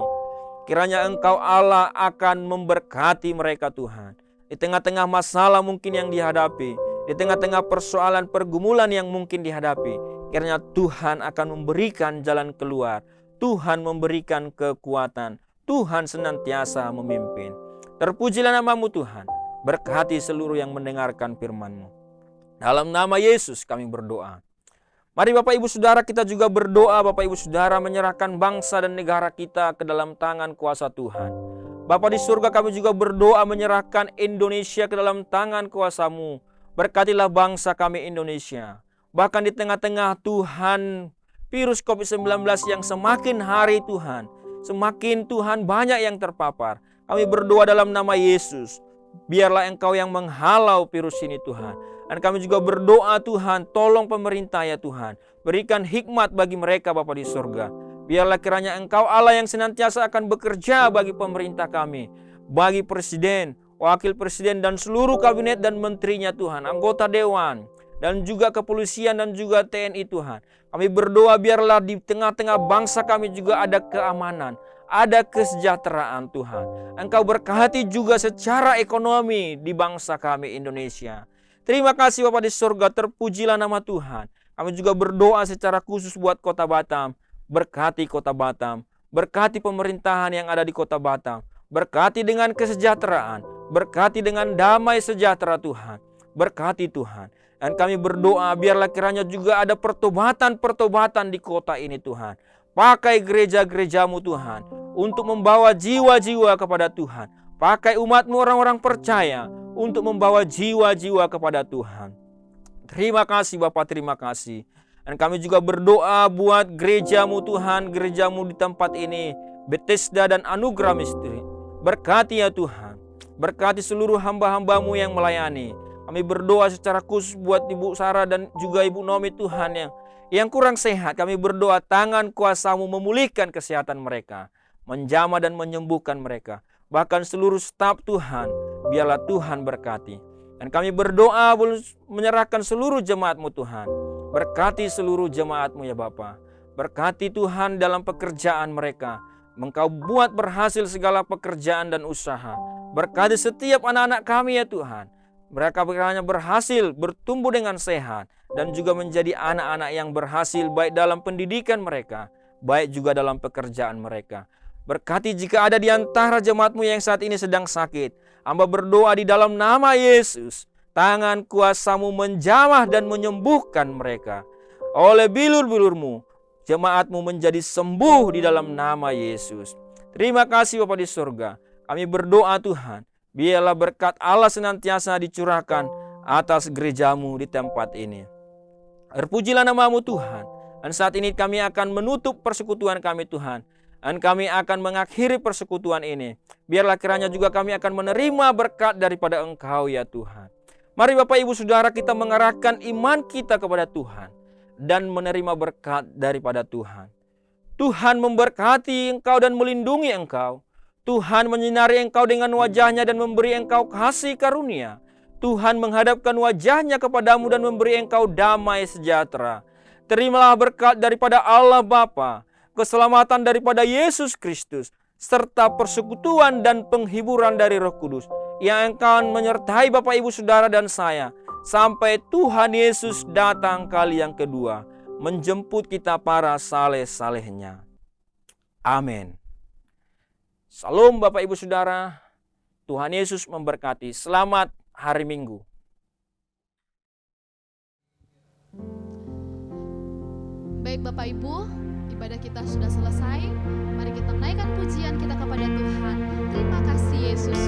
Kiranya Engkau Allah akan memberkati mereka Tuhan. Di tengah-tengah masalah mungkin yang dihadapi, di tengah-tengah persoalan pergumulan yang mungkin dihadapi, kiranya Tuhan akan memberikan jalan keluar, Tuhan memberikan kekuatan, Tuhan senantiasa memimpin. Terpujilah nama-Mu Tuhan, berkati seluruh yang mendengarkan firman-Mu. Dalam nama Yesus kami berdoa. Mari Bapak Ibu Saudara, kita juga berdoa Bapak Ibu Saudara menyerahkan bangsa dan negara kita ke dalam tangan kuasa Tuhan. Bapa di surga, kami juga berdoa menyerahkan Indonesia ke dalam tangan kuasa-Mu. Berkatilah bangsa kami Indonesia. Bahkan di tengah-tengah Tuhan virus COVID-19 yang semakin hari Tuhan, semakin Tuhan banyak yang terpapar. Kami berdoa dalam nama Yesus, biarlah Engkau yang menghalau virus ini Tuhan. Dan kami juga berdoa Tuhan, tolong pemerintah ya Tuhan. Berikan hikmat bagi mereka Bapa di surga. Biarlah kiranya Engkau Allah yang senantiasa akan bekerja bagi pemerintah kami. Bagi presiden, wakil presiden dan seluruh kabinet dan menterinya Tuhan. Anggota dewan dan juga kepolisian dan juga TNI Tuhan. Kami berdoa biarlah di tengah-tengah bangsa kami juga ada keamanan, ada kesejahteraan Tuhan. Engkau berkati juga secara ekonomi di bangsa kami Indonesia. Terima kasih Bapa di surga, terpujilah nama Tuhan. Kami juga berdoa secara khusus buat Kota Batam. Berkati Kota Batam, berkati pemerintahan yang ada di Kota Batam. Berkati dengan kesejahteraan, berkati dengan damai sejahtera Tuhan. Berkati Tuhan. Dan kami berdoa biarlah kiranya juga ada pertobatan-pertobatan di kota ini Tuhan. Pakai gereja-gereja-Mu Tuhan untuk membawa jiwa-jiwa kepada Tuhan. Pakai umat-Mu orang-orang percaya untuk membawa jiwa-jiwa kepada Tuhan. Terima kasih Bapak, terima kasih. Dan kami juga berdoa buat gereja-Mu Tuhan, gereja-Mu di tempat ini, Bethesda dan Anugerah Ministry. Berkati ya Tuhan, berkati seluruh hamba-hamba-Mu yang melayani. Kami berdoa secara khusus buat Ibu Sarah dan juga Ibu Nomi Tuhan yang kurang sehat. Kami berdoa tangan kuasa-Mu memulihkan kesehatan mereka, menjamah dan menyembuhkan mereka. bahkan seluruh staf Tuhan, biarlah Tuhan berkati. Dan kami berdoa menyerahkan seluruh jemaat-Mu Tuhan. Berkati seluruh jemaat-Mu ya Bapa. Berkati Tuhan dalam pekerjaan mereka. Engkau buat berhasil segala pekerjaan dan usaha. Berkati setiap anak-anak kami ya Tuhan. Mereka hanya berhasil bertumbuh dengan sehat. Dan juga menjadi anak-anak yang berhasil baik dalam pendidikan mereka, baik juga dalam pekerjaan mereka. Berkati jika ada di antara jemaat-Mu yang saat ini sedang sakit. Hamba berdoa di dalam nama Yesus. Tangan kuasa-Mu menjamah dan menyembuhkan mereka. Oleh bilur-bilur-Mu, jemaat-Mu menjadi sembuh di dalam nama Yesus. Terima kasih Bapa di surga. Kami berdoa Tuhan, biarlah berkat Allah senantiasa dicurahkan atas gereja-Mu di tempat ini. Terpujilah nama-Mu Tuhan. Dan saat ini kami akan menutup persekutuan kami Tuhan. Dan kami akan mengakhiri persekutuan ini. Biarlah kiranya juga kami akan menerima berkat daripada Engkau ya Tuhan. Mari Bapak Ibu Saudara kita mengarahkan iman kita kepada Tuhan. Dan menerima berkat daripada Tuhan. Tuhan memberkati engkau dan melindungi engkau. Tuhan menyinari engkau dengan wajahnya dan memberi engkau kasih karunia. Tuhan menghadapkan wajahnya kepadamu dan memberi engkau damai sejahtera. Terimalah berkat daripada Allah Bapa, keselamatan daripada Yesus Kristus, serta persekutuan dan penghiburan dari Roh Kudus yang akan menyertai Bapak Ibu Saudara dan saya sampai Tuhan Yesus datang kali yang kedua, menjemput kita para saleh-salehnya. Amin. Salam Bapak Ibu Saudara, Tuhan Yesus memberkati. Selamat hari Minggu. Baik Bapak Ibu, ibadah kita sudah selesai. Mari kita menaikkan pujian kita kepada Tuhan. Terima kasih Yesus.